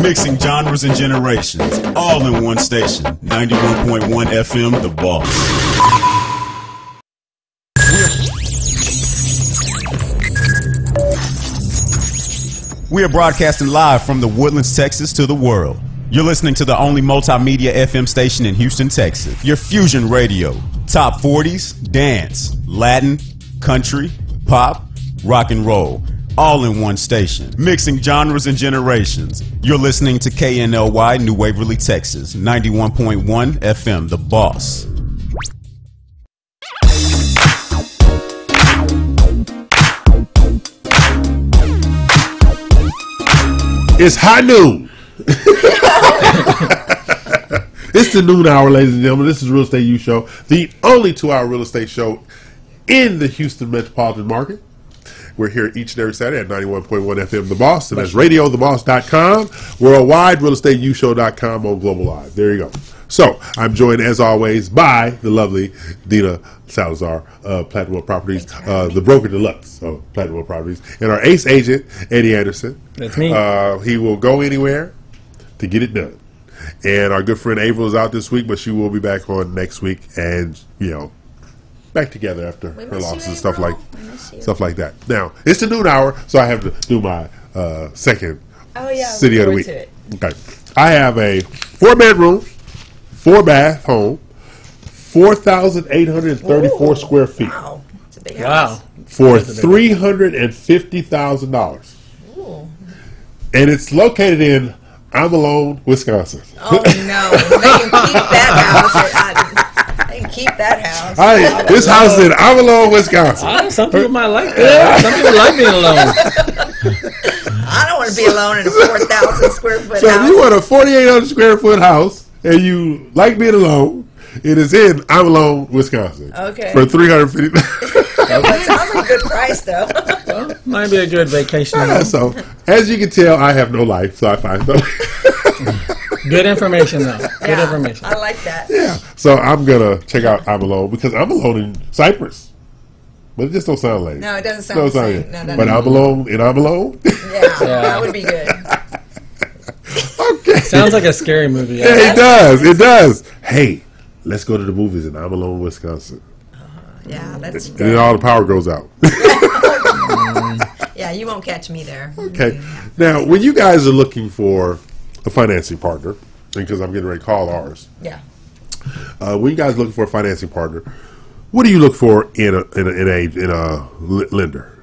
Mixing genres and generations, all in one station. 91.1 FM, The Boss. We are broadcasting live from the Woodlands, Texas to the world. You're listening to the only multimedia FM station in Houston, Texas. Your fusion radio. Top 40s, dance, Latin, country, pop, rock and roll. All in one station, mixing genres and generations. You're listening to KNLY New Waverly, Texas, 91.1 FM, The Boss. It's high noon. It's the noon hour, ladies and gentlemen. This is Real Estate U Show, the only 2-hour real estate show in the Houston metropolitan market. We're here each and every Saturday at 91.1 FM The Boss, and that's RadioTheBoss.com, worldwide, RealEstateUShow.com on Global Live. There you go. So, I'm joined, as always, by the lovely Dina Salazar of Platinum Properties, the broker deluxe of Platinum Properties, and our ace agent, Eddie Anderson. That's me. He will go anywhere to get it done. And our good friend Avryl is out this week, but she will be back on next week, and, you know, back together after her loss and stuff like that. Now, it's the noon hour, so I have to do my second city of the week. Okay. I have a 4-bedroom, 4-bath home, 4,834 square feet. Wow. It's a big house. For $350,000. And it's located in Avryl, Wisconsin. Oh, no. They can keep that house. They can keep that house. This house is in Avryl, Wisconsin. Some people might like that. Some people like being alone. I don't want to be alone in a 4,000 square foot house. So if you want a 4,800 square foot house and you like being alone, it is in Avryl, Wisconsin. Okay. For $350,000. That sounds like a good price, though. Well, might be a good vacation. So, as you can tell, I have no life, so I find no. Good information, though. Good information. I like that. Yeah. So I'm gonna check out I'm Alone, because I'm alone in Cyprus, but it just don't sound like. No, it doesn't sound the same. No, but I'm alone, and I'm alone. Yeah, that would be good. Okay. Sounds like a scary movie. Yeah, it does. It does. Hey, let's go to the movies in I'm Alone, Wisconsin. Yeah, that's. And then all the power goes out. Yeah, you won't catch me there. Okay. Now, when you guys are looking for a financing partner, because I'm getting ready to call ours. Yeah. When you guys are looking for a financing partner, what do you look for in a lender?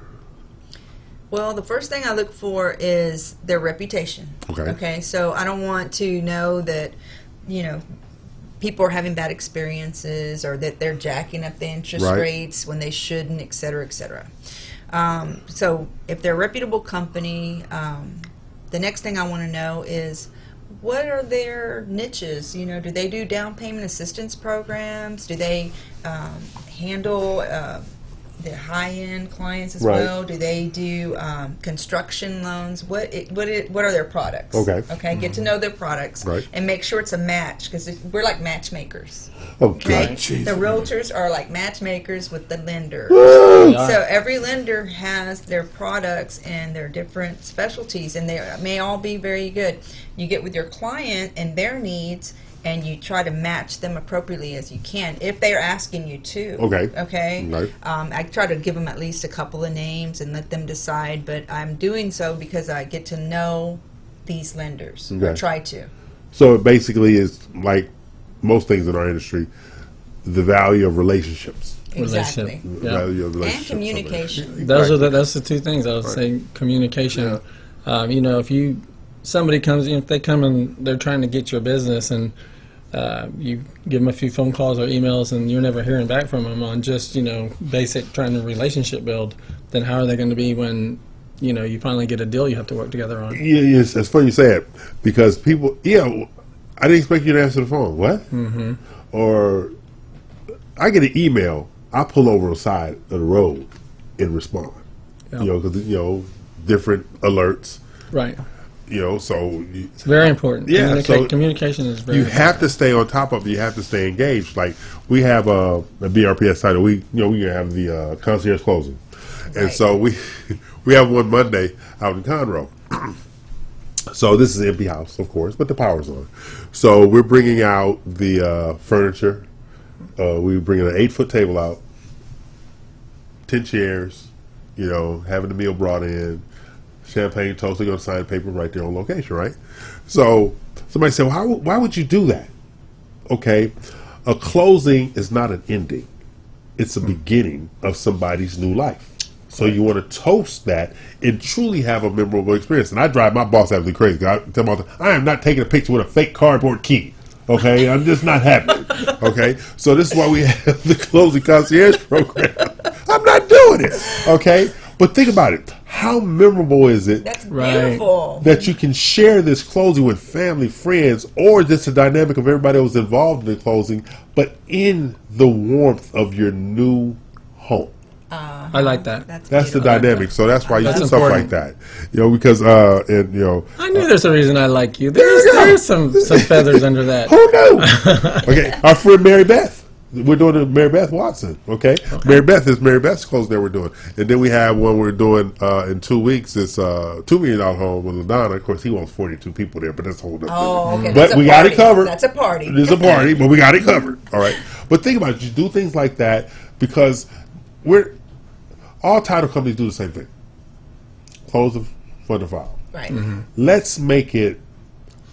Well, the first thing I look for is their reputation. Okay. So I don't want to know that, people are having bad experiences or that they're jacking up the interest rates when they shouldn't, et cetera, et cetera. So if they're a reputable company, the next thing I want to know is what are their niches? Do they do down payment assistance programs? Do they handle the high-end clients as well? Do they do construction loans? What are their products? Okay. Get to know their products and make sure it's a match, because we're like matchmakers. Okay. The realtors are like matchmakers with the lender. So every lender has their products and their different specialties, and they may all be very good. You get with your client and their needs, and you try to match them appropriately as you can, if they're asking you to. Okay. I try to give them at least a couple of names and let them decide, but I'm doing so because I get to know these lenders. Or try to. So it basically is like most things in our industry, the value of relationships. Exactly. Value of relationships. And communication. That's the two things I was saying. Communication. If somebody comes, if they come and they're trying to get your business, and you give them a few phone calls or emails, and you're never hearing back from them on just basic trying to relationship build, then how are they going to be when you finally get a deal you have to work together on? Yeah, it's funny you say it, because people, I didn't expect you to answer the phone. What? Or I get an email, I pull over on the side of the road and respond. Because different alerts. Right. So it's very important. Yeah, communication is very important. You have to stay on top of it. You have to stay engaged. Like, we have a BRPS title. We have the concierge closing, and so we have one Monday out in Conroe. So this is an empty house, of course, but the power's on. So we're bringing out the furniture. We're bringing an 8-foot table out, 10 chairs. Having the meal brought in. Champagne toast, they're going to sign paper right there on location, right? So somebody said, well, why would you do that? Okay, a closing is not an ending. It's a beginning of somebody's new life. So you want to toast that and truly have a memorable experience. And I drive my boss absolutely crazy. I tell him, I am not taking a picture with a fake cardboard key. Okay, I'm just not happening. Okay, so this is why we have the closing concierge program. I'm not doing it. Okay, but think about it. How memorable is it? That's beautiful. That you can share this closing with family, friends, or just the dynamic of everybody that was involved in the closing, but in the warmth of your new home. I like that. That's the dynamic. So that's why you do stuff like that. Because I knew there's a reason I like you. There's some feathers under that. Who knew? Okay, our friend Mary Beth. We're doing the Mary Beth Watson. Okay. Mary Beth's closing that we're doing, and then we have one we're doing in 2 weeks. It's $2 million home with LaDonna. Of course, he wants 42 people there, but that's a whole different. Okay. But we got it covered. That's a party. It's a party, but we got it covered. All right. But think about it. You do things like that because all title companies do the same thing. Close it, fund the file. Right. Let's make it,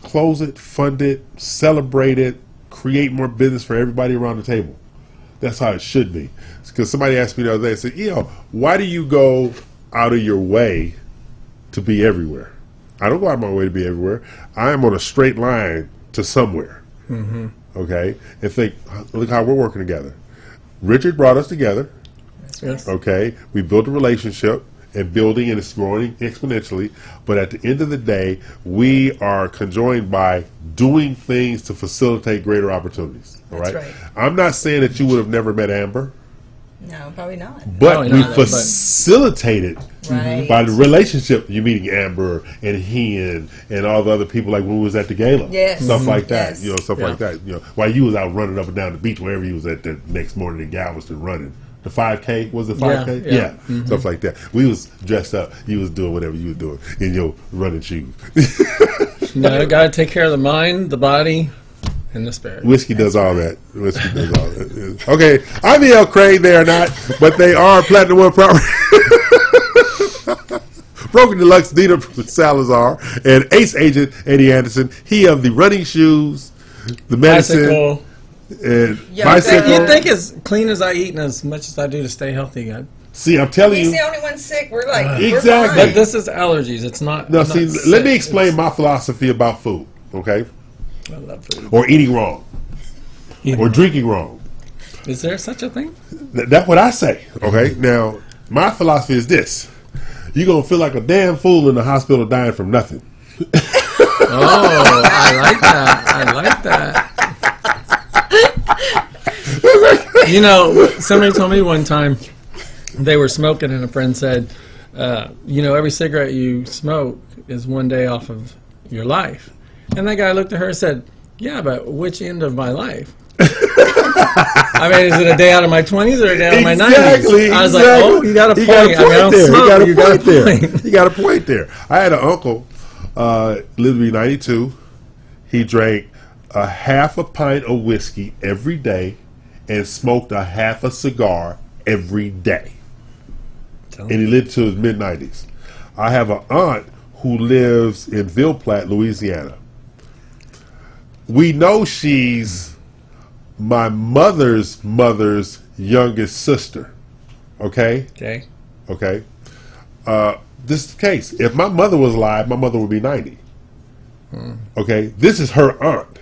close it, fund it, celebrate it, create more business for everybody around the table. That's how it should be. Because somebody asked me the other day, said, why do you go out of your way to be everywhere? I don't go out of my way to be everywhere. I am on a straight line to somewhere. Okay? And think, look how we're working together. Richard brought us together. Yes. Okay? We built a relationship. And building, and it's growing exponentially. But at the end of the day, we are conjoined by doing things to facilitate greater opportunities. All right? That's right. I'm not saying that you would have never met Amber. No, probably not. But we facilitated by the relationship. You meeting Amber and Hen and all the other people, like when we was at the gala. Stuff like that. Stuff like that. While you was out running up and down the beach, wherever you was at the next morning in Galveston running. The 5K, was it 5K? Yeah. Stuff like that. We was dressed up. You was doing whatever you were doing in your running shoes. You got to take care of the mind, the body, and the spirit. Whiskey does all that. Okay, I'm E.L. Craine. They are not, but they are Platinum One property. Broken Deluxe, Dina Salazar, and Ace Agent Eddie Anderson. He of the running shoes, the medicine. Bicycle. And bicycle. You think as clean as I eat and as much as I do to stay healthy, see, I'm telling you. He's the only one sick. We're like, exactly. But this is allergies. It's not. No, see, let me explain my philosophy about food, okay? I love food. Or eating wrong. Or drinking wrong. Is there such a thing? That's what I say, okay? Now, my philosophy is this. You're going to feel like a damn fool in the hospital dying from nothing. Oh, I like that. I like that. Somebody told me one time, they were smoking, and a friend said, every cigarette you smoke is one day off of your life. And that guy looked at her and said, yeah, but which end of my life? I mean, is it a day out of my 20s or a day out of my 90s? I was like, oh, you got a point. I don't smoke. You got a point there. You got a point there. I had an uncle, lived to be 92. He drank a half a pint of whiskey every day and smoked a half a cigar every day. And he lived to his mid-90s. I have an aunt who lives in Ville Platte, Louisiana. We know she's my mother's youngest sister. Okay? Okay. This is the case. If my mother was alive, my mother would be 90. Okay? This is her aunt.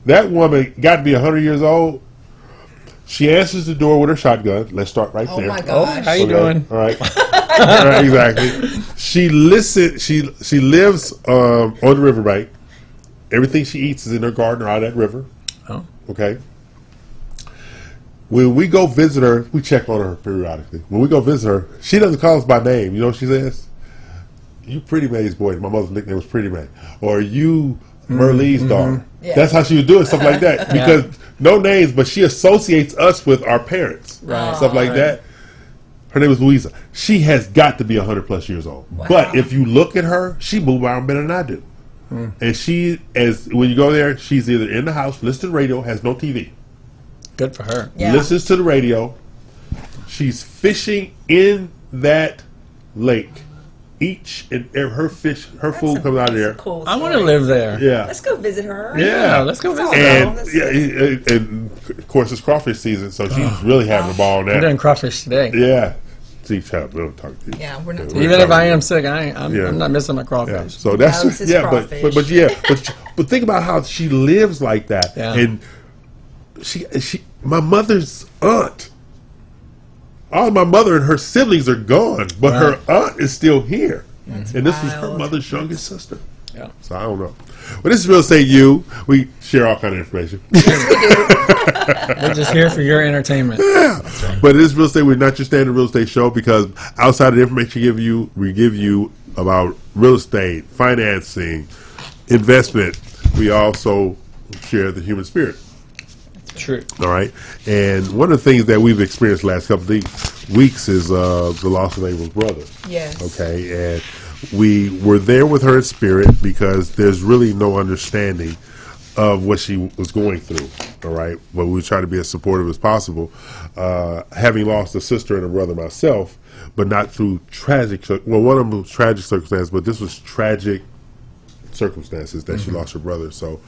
That woman got to be 100 years old. She answers the door with her shotgun. Let's start right there. Oh my gosh. How you doing? All right. All right, exactly. She lives on the riverbank. Everything she eats is in her garden or out of that river. Oh. Okay. When we go visit her, we check on her periodically. When we go visit her, she doesn't call us by name. You know what she says? You Pretty May's boy. My mother's nickname was Pretty May. Or you Merlee's daughter. Yeah. That's how she was doing stuff like that. Because no names, but she associates us with our parents. Right. Stuff like that. Her name is Louisa. She has got to be 100 plus years old. Wow. But if you look at her, she moves around better than I do. And when you go there, she's either in the house, listens to the radio, has no TV. Good for her. Yeah. Listens to the radio. She's fishing in that lake. Each and every, her food comes out of there. Cool I want to live there. Yeah. Let's go visit her. Yeah, let's go visit her. And of course, it's crawfish season, so she's really having a ball now. I'm doing crawfish today. Yeah. See, child, we don't talk to you. Yeah, we're not. Even if I am sick, I'm not missing my crawfish. Yeah. So that's but think about how she lives like that, and she my mother's aunt. All my mother and her siblings are gone, but her aunt is still here. That's and this wild. Was her mother's youngest sister. Yeah. So I don't know. Well, this is Real Estate U. We share all kind of information. Yes, we do. We're just here for your entertainment. Yeah. Right. But it is Real Estate. We're not just standard real estate show because outside of the information we give you about real estate, financing, investment, we also share the human spirit. True. All right. And one of the things that we've experienced the last couple of weeks is the loss of Avryl's brother. Yes. Okay. And we were there with her in spirit because there's really no understanding of what she was going through. All right. But we were trying to be as supportive as possible. Having lost a sister and a brother myself, but not through tragic. Well, one of them was tragic circumstances, but this was tragic circumstances that she lost her brother. So,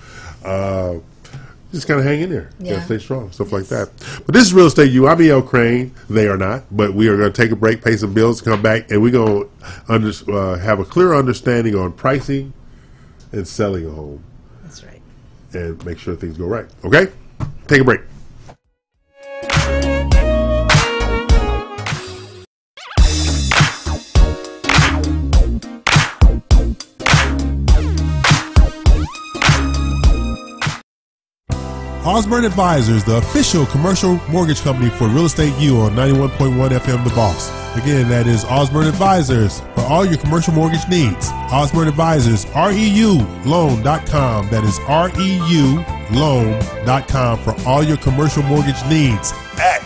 just kind of hang in there. Yeah. Stay strong. Stuff like that. But this is Real Estate U. I'm E.L. Craine. They are not. But we are going to take a break, pay some bills, come back, and we're going to have a clear understanding on pricing and selling a home. That's right. And make sure things go right. Okay? Take a break. Osborne Advisors, the official commercial mortgage company for Real Estate U on 91.1 FM The Boss. Again, that is Osborne Advisors for all your commercial mortgage needs. Osborne Advisors, REULoan.com. That is REULoan.com for all your commercial mortgage needs at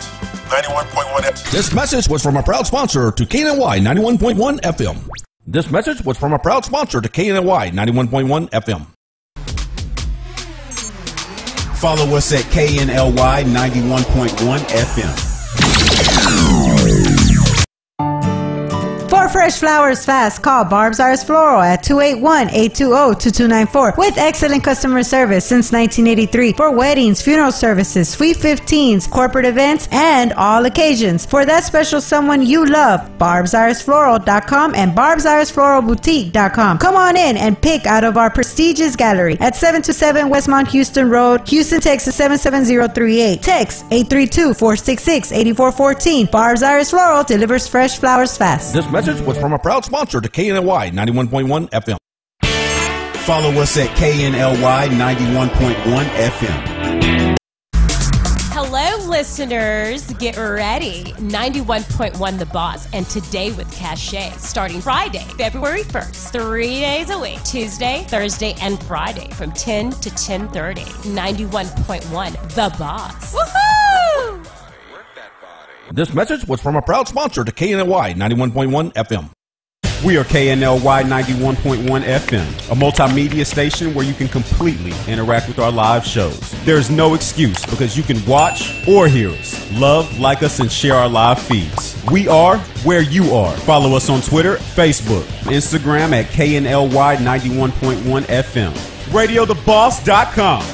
91.1 FM. This message was from a proud sponsor to KNY 91.1 FM. This message was from a proud sponsor to KNY 91.1 FM. Follow us at KNLY 91.1 FM. For fresh flowers fast, call Barb's Iris Floral at 281-820-2294 with excellent customer service since 1983 for weddings, funeral services, sweet 15s, corporate events, and all occasions. For that special someone you love, barbsirisfloral.com and barbsirisfloralboutique.com. Come on in and pick out of our prestigious gallery at 727 Westmont Houston Road, Houston, Texas 77038. Text 832-466-8414. Barb's Iris Floral delivers fresh flowers fast. This message was from a proud sponsor to KNY 91.1 FM. Follow us at KNLY 91.1 FM. Hello, listeners, get ready. 91.1 The Boss and Today with Cachet, starting Friday, February 1st, 3 days a week, Tuesday, Thursday, and Friday from 10 to 10:30. 91.1 The Boss. Woohoo! This message was from a proud sponsor to KNY 91.1 FM. We are KNLY 91.1 FM, a multimedia station where you can completely interact with our live shows. There is no excuse because you can watch or hear us, love, like us, and share our live feeds. We are where you are. Follow us on Twitter, Facebook, Instagram at KNLY 91.1 FM. RadioTheBoss.com.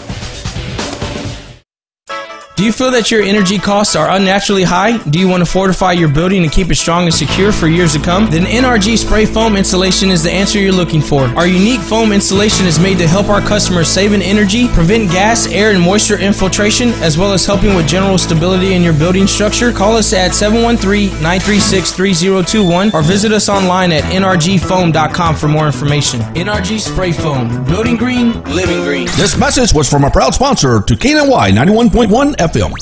Do you feel that your energy costs are unnaturally high? Do you want to fortify your building and keep it strong and secure for years to come? Then NRG Spray Foam Insulation is the answer you're looking for. Our unique foam insulation is made to help our customers save in energy, prevent gas, air, and moisture infiltration, as well as helping with general stability in your building structure. Call us at 713-936-3021 or visit us online at nrgfoam.com for more information. NRG Spray Foam. Building green, living green. This message was from a proud sponsor to KNY 91.1 FM.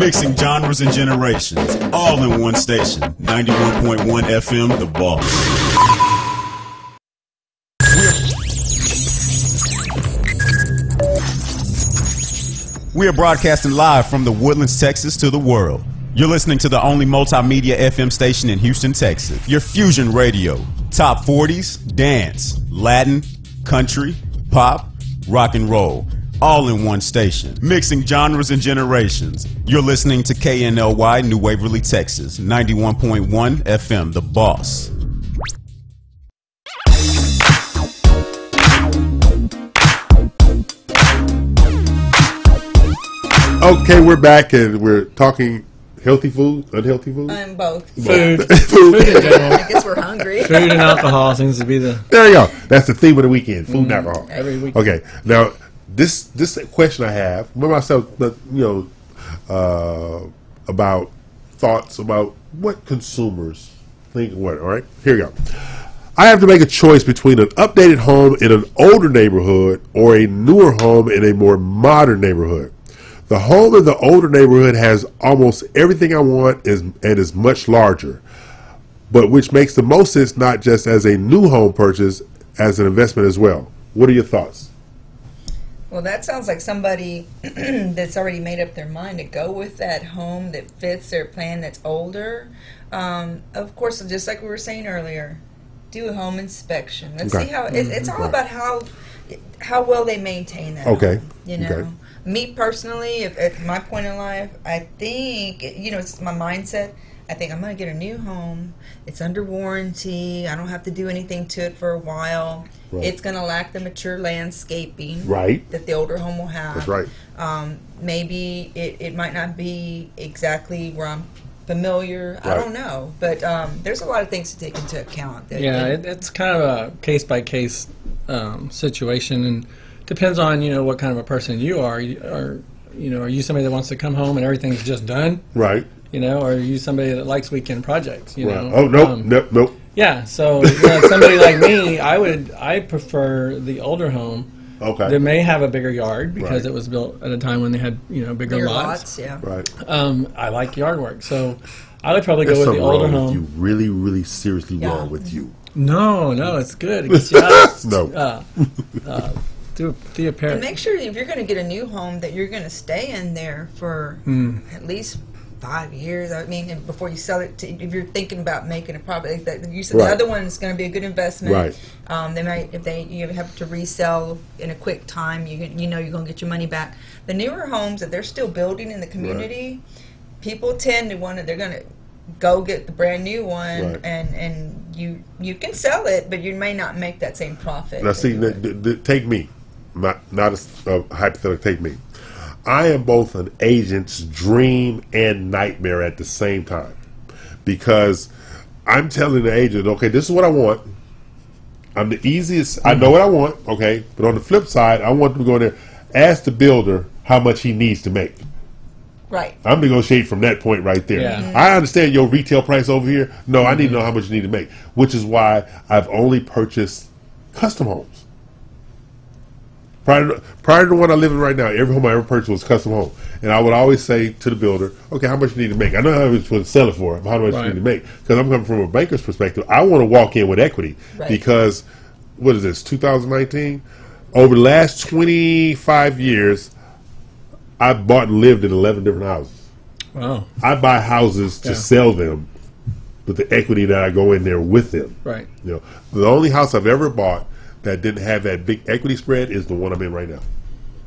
Mixing genres and generations, all in one station. 91.1 FM, The Boss. We are broadcasting live from the Woodlands, Texas to the world. You're listening to the only multimedia FM station in Houston, Texas. Your fusion radio. Top 40s, dance, Latin, country, pop, rock and roll. All in one station, mixing genres and generations. You're listening to KNLY New Waverly, Texas, 91.1 FM, The Boss. Okay, we're back and we're talking healthy food, unhealthy food? Both. Food. Food in general. I guess we're hungry. Food and alcohol seems to be the... There you go. That's the theme of the weekend, food and alcohol. Every week. Okay, now... This question I have, remember I said, about thoughts about what consumers think. What? All right, here we go. I have to make a choice between an updated home in an older neighborhood or a newer home in a more modern neighborhood. The home in the older neighborhood has almost everything I want and is much larger, but which makes the most sense not just as a new home purchase, as an investment as well. What are your thoughts? Well, that sounds like somebody that's already made up their mind to go with that home that fits their plan that's older. Of course, just like we were saying earlier, do a home inspection. Let's see how it's all about how well they maintain that home, you know. Me personally, at my point in life, I think, it's my mindset. I think I'm going to get a new home. It's under warranty. I don't have to do anything to it for a while. Right. It's going to lack the mature landscaping that the older home will have. That's right. Maybe it might not be exactly where I'm familiar. Right. I don't know. But there's a lot of things to take into account. It's kind of a case-by-case situation, and depends on, what kind of a person you are. Are you somebody that wants to come home and everything's just done? Right. Or are you somebody that likes weekend projects? Right. Oh, nope. Yeah, so like somebody like me, I prefer the older home. Okay. They may have a bigger yard because it was built at a time when they had bigger lots. Yeah. Right. I like yard work, so I would probably go with the older home. You really, really seriously wrong with you. No, it's good. It gets you out. No. Do a pair. And make sure if you're going to get a new home that you're going to stay in there for at least 5 years. I mean, before you sell it, if you're thinking about making a profit, you said the other one is going to be a good investment. Right. They might, if you have to resell in a quick time, you're going to get your money back. The newer homes that they're still building in the community, people tend to they're going to go get the brand new one, and you can sell it, but you may not make that same profit. Now, see, take me, not a hypothetical. Take me. I am both an agent's dream and nightmare at the same time, because I'm telling the agent, okay, this is what I want. I'm the easiest. I know what I want, okay? But on the flip side, I want them to go in there, ask the builder how much he needs to make. Right. I'm negotiating from that point right there. Yeah. I understand your retail price over here. No, I need to know how much you need to make, which is why I've only purchased custom homes. Prior to the one I live in right now, every home I ever purchased was a custom home. And I would always say to the builder, okay, how much you need to make? I know how much to sell it for, but how much you need to make? Because I'm coming from a banker's perspective. I want to walk in with equity because, what is this, 2019? Over the last 25 years, I bought and lived in 11 different houses. Wow. I buy houses to sell them with the equity that I go in there with them. Right. You know, the only house I've ever bought that didn't have that big equity spread is the one I'm in right now.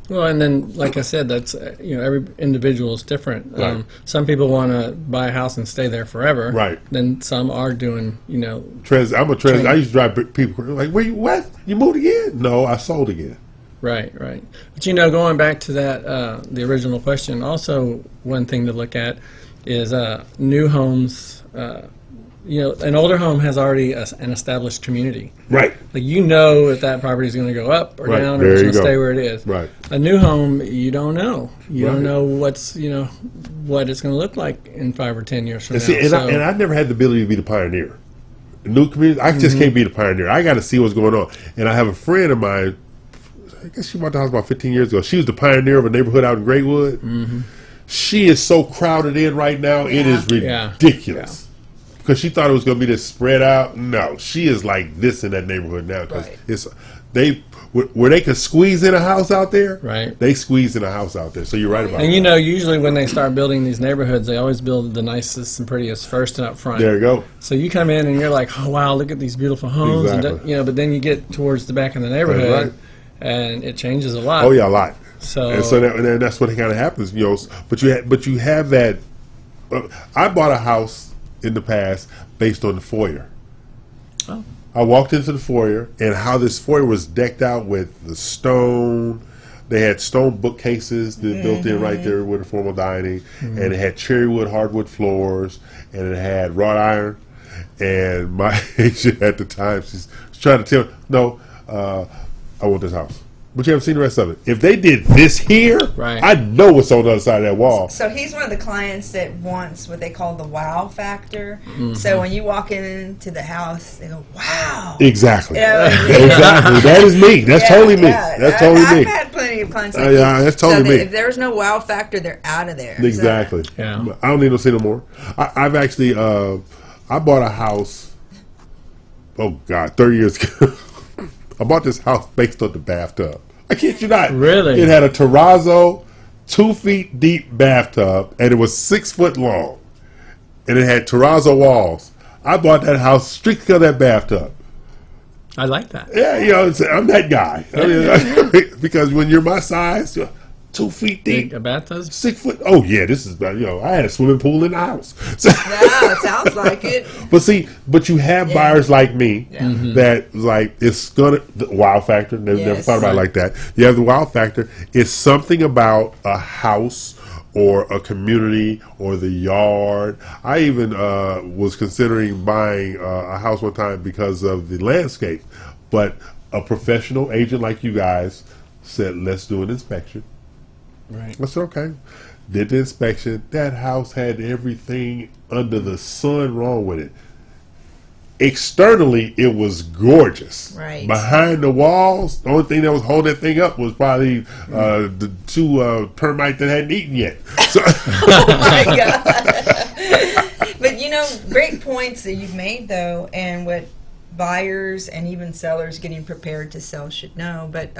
Well, and then, like I said, that's every individual is different. Right. Some people want to buy a house and stay there forever. Right. Then some are doing, I'm a trans. I used to drive people like, where you what? You moved again? No, I sold again. Right, right. But going back to that, the original question. Also, one thing to look at is new homes. An older home has already an established community. Right. Like if that property is going to go up or down, or it's going to stay where it is. Right. A new home, you don't know. You don't know what it's going to look like in 5 or 10 years from now. And I've never had the ability to be the pioneer. New community, I just can't be the pioneer. I got to see what's going on. And I have a friend of mine. I guess she bought the house about 15 years ago. She was the pioneer of a neighborhood out in Greatwood. Mm-hmm. She is so crowded in right now. It is ridiculous. Yeah. Because she thought it was going to be this spread out. No, she is like this in that neighborhood now. Because where they could squeeze in a house out there, they squeeze in a house out there. So you're right about that. And usually when they start building these neighborhoods, they always build the nicest and prettiest first and up front. There you go. So you come in and you're like, oh, wow, look at these beautiful homes. Exactly. But then you get towards the back of the neighborhood, and it changes a lot. Oh, yeah, a lot. So that's what kind of happens, But you have that. I bought a house in the past based on the foyer. Oh. I walked into the foyer and how this foyer was decked out with the stone. They had stone bookcases that built in right there with the formal dining, and it had cherry wood hardwood floors, and it had wrought iron. And my agent at the time, she's trying to tell me, no, I want this house. But you haven't seen the rest of it. If they did this here, I know what's on the other side of that wall. So he's one of the clients that wants what they call the wow factor. Mm-hmm. So when you walk into the house, they go, wow. Exactly. Exactly. That is me. That's totally me. That's totally me. I've had plenty of clients like that's totally me. If there's no wow factor, they're out of there. Exactly. So. Yeah. I don't need to see no more. I've actually, I bought a house, 30 years ago. I bought this house based on the bathtub. I kid you not. Really? It had a terrazzo, 2 feet deep bathtub, and it was 6 foot long. And it had terrazzo walls. I bought that house strictly because of that bathtub. I like that. Yeah, I'm that guy. Because when you're my size, 2 feet deep. A bathtub? 6 foot. Oh, yeah, this is, I had a swimming pool in the house. So, yeah, it sounds like it. But you have buyers like me that, it's going to, the wow factor, never thought about it like that. You have the wow factor. It's something about a house or a community or the yard. I even was considering buying a house one time because of the landscape. But a professional agent like you guys said, let's do an inspection. Right. I said, okay. Did the inspection. That house had everything under the sun wrong with it. Externally, it was gorgeous. Right. Behind the walls, the only thing that was holding that thing up was probably the 2 termites that hadn't eaten yet. So oh, my God. But, great points that you've made, though, and what buyers and even sellers getting prepared to sell should know. But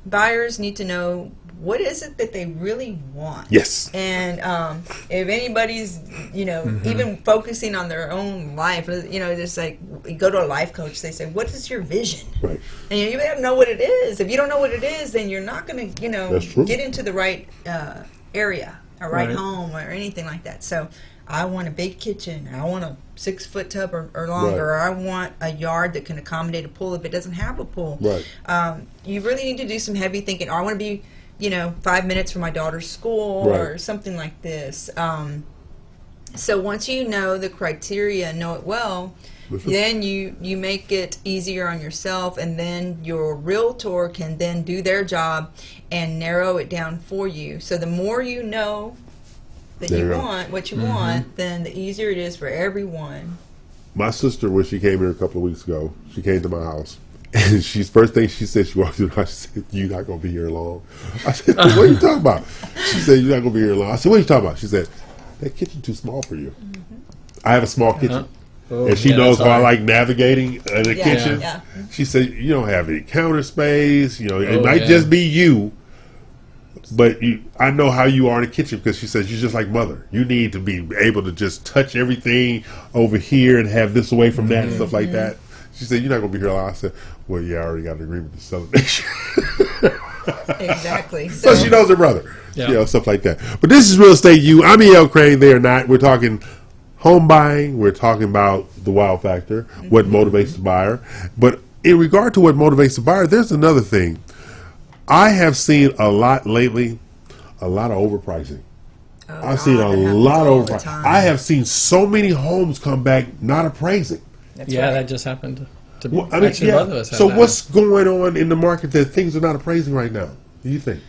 buyers need to know, what is it that they really want? Yes. And if anybody's, even focusing on their own life, just like you go to a life coach, they say, what is your vision? Right. And you have to know what it is. If you don't know what it is, then you're not going to, get into the right area, or right home, or anything like that. So I want a big kitchen, I want a 6 foot tub or longer, or I want a yard that can accommodate a pool if it doesn't have a pool. Right. You really need to do some heavy thinking. Or I want to be 5 minutes from my daughter's school, or something like this. So once you know the criteria and know it well, then you make it easier on yourself, and then your realtor can then do their job and narrow it down for you. So the more you know that you want, what you want, then the easier it is for everyone. My sister, when she came here a couple of weeks ago, she came to my house, And first thing she said, she walked through the house, she said, "You're not going to be here long." I said, "What are you talking about?" She said, "You're not going to be here long." I said, "What are you talking about?" She said, "That kitchen's too small for you." I have a small kitchen. And she knows how I like navigating in the kitchen. Yeah. She said, "You don't have any counter space. You know, it might just be you, but I know how you are in the kitchen," because she says you're just like mother. You need to be able to just touch everything over here and have this away from that and stuff like that. She said, "You're not going to be here long." I said, "Well, yeah, I already got an agreement to sell it." Exactly. So she knows her brother. You know, stuff like that. But this is Real Estate U. I'm E.L. Craine. They are not. We're talking home buying. We're talking about the wow factor, what motivates the buyer. But in regard to what motivates the buyer, there's another thing. I have seen a lot lately, a lot of overpricing. I've seen a lot of overpricing. I have seen so many homes come back not appraising. That's right. That just happened to both of us. So what's going on in the market that things are not appraising right now? Do you think?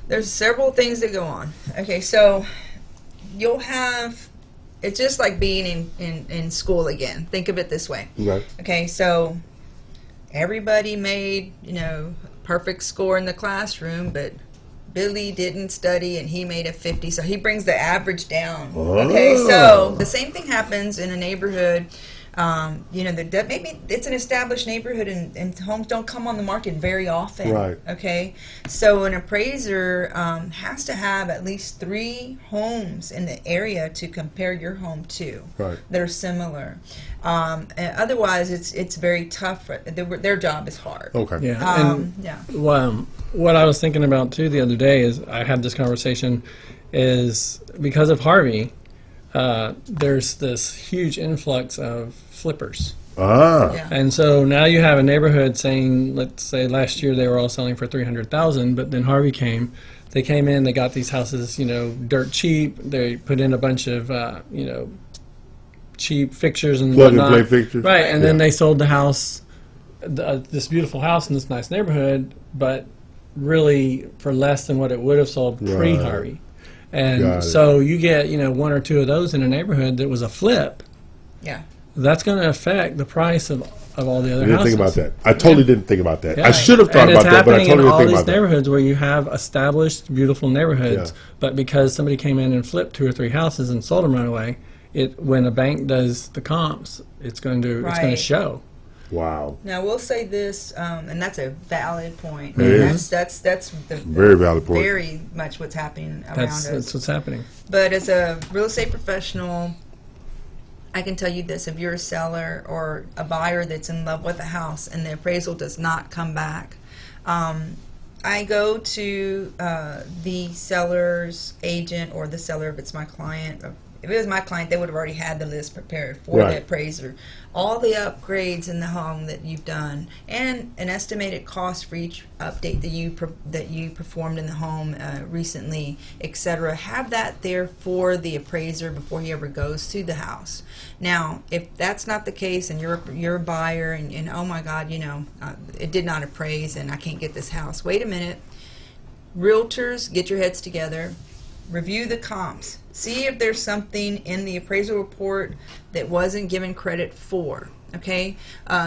There's several things that go on. Okay, so you'll have, it's just like being in school again. Think of it this way. Right. Okay, so everybody made, perfect score in the classroom, but Billy didn't study and he made a 50, so he brings the average down. Okay, so the same thing happens in a neighborhood. That maybe it's an established neighborhood and homes don't come on the market very often. Right. Okay. So an appraiser has to have at least 3 homes in the area to compare your home to that are similar. Otherwise, it's very tough. Their job is hard. Okay. Yeah. What I was thinking about too the other day is I had this conversation is because of Harvey. There's this huge influx of flippers. And so now you have a neighborhood saying, let's say last year they were all selling for $300,000, but then Harvey came. They came in, they got these houses, dirt cheap. They put in a bunch of, cheap fixtures and whatnot. Plug and play fixtures. Right, and then they sold the house, this beautiful house in this nice neighborhood, but really for less than what it would have sold pre-Harvey. And so you get, 1 or 2 of those in a neighborhood that was a flip. Yeah. That's going to affect the price of all the other houses. I didn't think about that. I totally didn't think about that. I should have thought about that, but I totally didn't think about that. And it's happening in all these neighborhoods where you have established, beautiful neighborhoods, but because somebody came in and flipped 2 or 3 houses and sold them right away, when a bank does the comps, it's going to show. Wow. Now we'll say this, and that's a valid point. That's the very valid point. Very much what's happening around us. That's what's happening. But as a real estate professional, I can tell you this: if you're a seller or a buyer that's in love with a house and the appraisal does not come back, I go to the seller's agent or the seller if it's my client. If it was my client, they would have already had the list prepared for the appraiser. All the upgrades in the home that you've done, and an estimated cost for each update that you performed in the home recently, etc. Have that there for the appraiser before he ever goes to the house. Now, if that's not the case, and you're a buyer, and oh my God, it did not appraise, and I can't get this house. Wait a minute, realtors, get your heads together. Review the comps. See if there's something in the appraisal report that wasn't given credit for. Okay?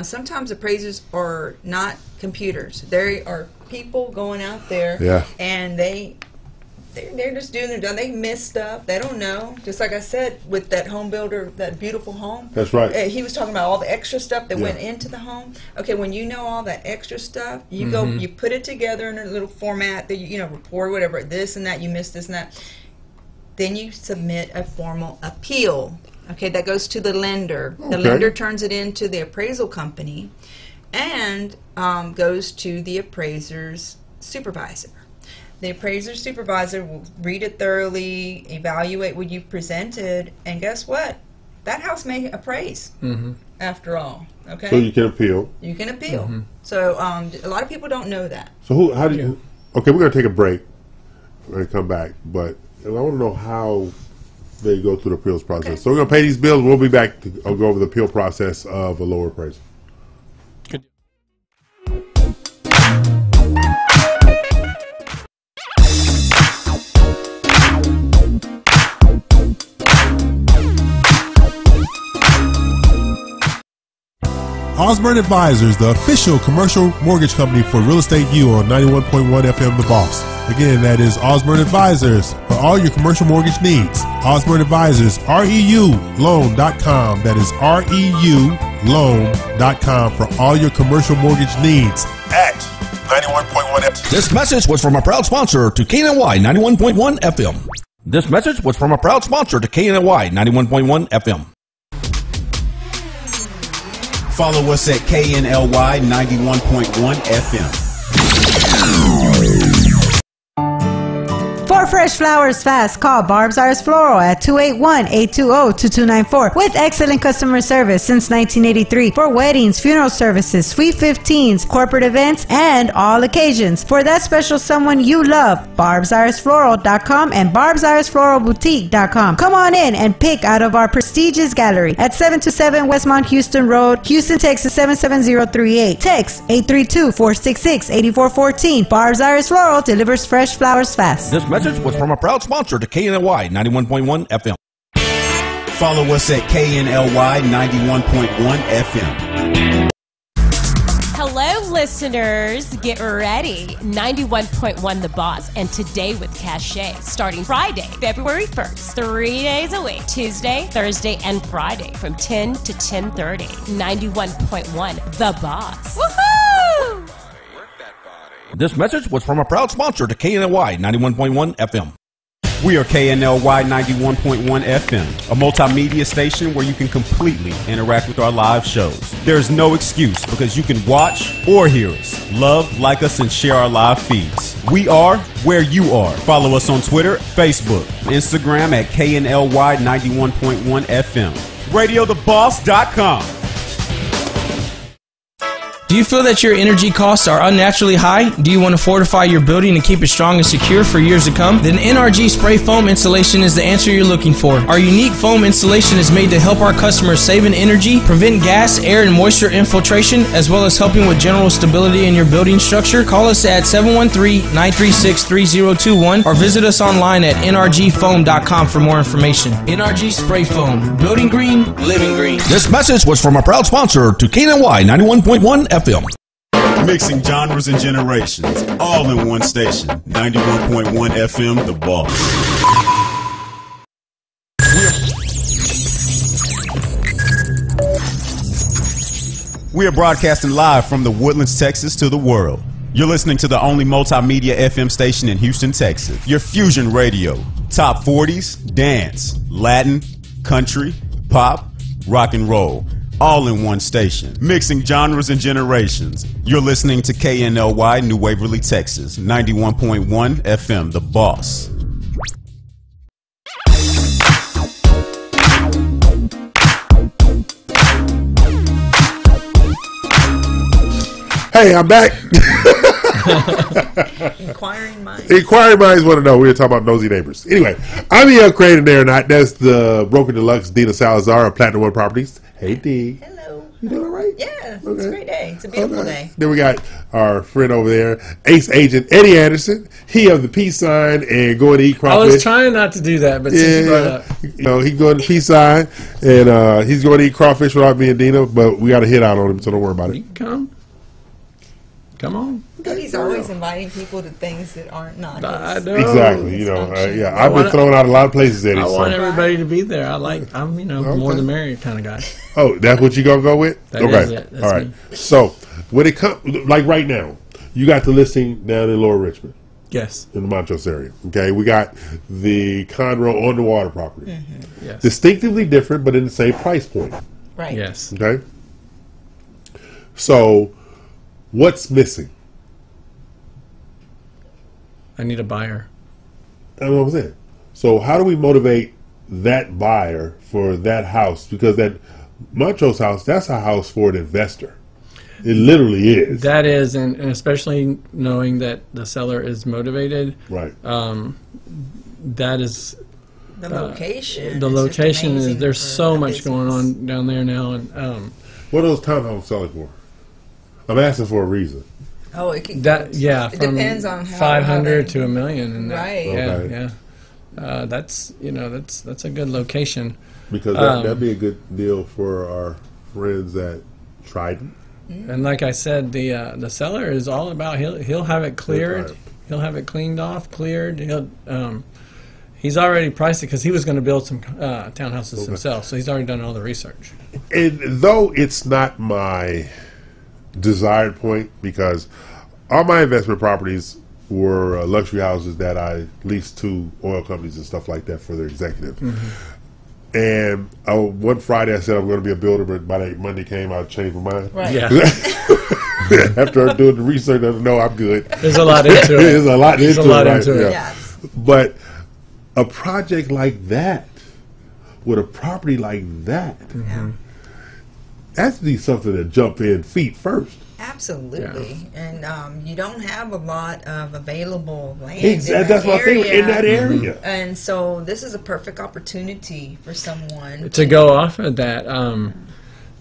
Sometimes appraisers are not computers. They are people going out there, and they're just doing their job. They miss stuff. They don't know. Just like I said with that home builder, that beautiful home. That's right. He was talking about all the extra stuff that went into the home. Okay, when you know all that extra stuff, you go, you put it together in a little format that report, whatever, this and that, you missed this and that. Then you submit a formal appeal. Okay, that goes to the lender. The lender turns it into the appraisal company and goes to the appraiser's supervisor. The appraiser's supervisor will read it thoroughly, evaluate what you've presented, and guess what? That house may appraise after all. Okay. So you can appeal. You can appeal. So a lot of people don't know that. So how do you? Okay, we're gonna take a break. We're gonna come back, but I want to know how they go through the appeals process. Okay. So we're gonna pay these bills. We'll be back to go over the appeal process of a lower appraisal. Good. Osborne Advisors, the official commercial mortgage company for Real Estate U on 91.1 FM The Boss. Again, that is Osborne Advisors for all your commercial mortgage needs. Osborne Advisors, REULoan.com. That is REULoan.com for all your commercial mortgage needs at 91.1 FM. This message was from a proud sponsor to KNY 91.1 FM. This message was from a proud sponsor to KNY 91.1 FM. Follow us at KNLY 91.1 FM. For fresh flowers fast, call Barb's Iris Floral at 281-820-2294 with excellent customer service since 1983 for weddings, funeral services, sweet 15s, corporate events, and all occasions. For that special someone you love, barbsirisfloral.com and barbsirisfloralboutique.com. Come on in and pick out of our prestigious gallery at 727 Westmont Houston Road, Houston, Texas 77038. Text 832-466-8414. Barb's Iris Floral delivers fresh flowers fast. This message was from a proud sponsor to KNY 91.1 FM. Follow us at KNLY 91.1 FM. Hello, listeners. Get ready. 91.1 The Boss and Today with Cachet starting Friday, February 1st. 3 days a week. Tuesday, Thursday, and Friday from 10 to 10:30. 91.1 The Boss. Woohoo! This message was from a proud sponsor to KNY 91.1 FM. We are KNLY 91.1 FM, a multimedia station where you can completely interact with our live shows. There's no excuse because you can watch or hear us, love, like us, and share our live feeds. We are where you are. Follow us on Twitter, Facebook, Instagram at KNLY 91.1 FM. RadioTheBoss.com. Do you feel that your energy costs are unnaturally high? Do you want to fortify your building and keep it strong and secure for years to come? Then NRG Spray Foam Insulation is the answer you're looking for. Our unique foam insulation is made to help our customers save in energy, prevent gas, air, and moisture infiltration, as well as helping with general stability in your building structure. Call us at 713-936-3021 or visit us online at nrgfoam.com for more information. NRG Spray Foam. Building green, living green. This message was from a proud sponsor to KNY 91.1 FM. Mixing genres and generations, all in one station. 91.1 FM, The Boss. We are broadcasting live from the Woodlands, Texas to the world. You're listening to the only multimedia FM station in Houston, Texas. Your fusion radio. Top 40s, dance, Latin, country, pop, rock and roll. All in one station, mixing genres and generations. You're listening to KNLY, New Waverly, Texas, 91.1 FM, The Boss. Hey, I'm back. Inquiring minds. Inquiring minds want to know. We were talking about nosy neighbors. Anyway, I'm here, Craine and Not. That's the broker deluxe, Dina Salazar of Platinum One Properties. Hey, D. Hello. You doing all right? Yeah, okay. It's a great day. It's a beautiful day. Then we got our friend over there, ace agent Eddie Anderson. He of the peace sign and going to eat crawfish. I was trying not to do that, but since you brought it up. You know, he's going to peace sign and he's going to eat crawfish without me and Dina, but we got a hit out on him, so don't worry about it. You can come on. He's always inviting people to things that aren't not. I know. Exactly. You know, I've been thrown out a lot of places, Eddie. I want everybody to be there. I'm more the merrier kind of guy. Oh, that's what you gonna go with? That is it. That's all right. me. So when it comes, like right now, you got the listing down in Lower Richmond. Yes. In the Montrose area. Okay, we got the Conroe on the water property. Mm-hmm. Yes. Distinctively different, but in the same price point. Right. Yes. Okay. So, what's missing? I need a buyer. That's what I'm saying. So, how do we motivate that buyer for that house? Because that Montrose house, that's a house for an investor. It literally is. That is, and especially knowing that the seller is motivated. Right. That is. The location. The location is. There's so much going on down there now, and what are those townhomes selling for? I'm asking for a reason. Oh, it could. That it depends on how 500 to $1 million, and right. Yeah. That's that's a good location. Because that'd be a good deal for our friends at Trident. And like I said, the seller is all about he'll have it cleared, he'll have it cleaned off, cleared. He's already priced it because he was going to build some townhouses himself, so he's already done all the research. And though it's not my desired point, because all my investment properties were luxury houses that I leased to oil companies and stuff like that for their executives. And one Friday I said I'm going to be a builder, but by that Monday came, I changed my mind. Right. Yeah. After doing the research, I said, no, I'm good. There's a lot into it. There's a lot into it. Yeah. But a project like that, with a property like that, that's be something to jump in feet first. Absolutely. And you don't have a lot of available land that's my thing, in that area. And so this is a perfect opportunity for someone to go off of that.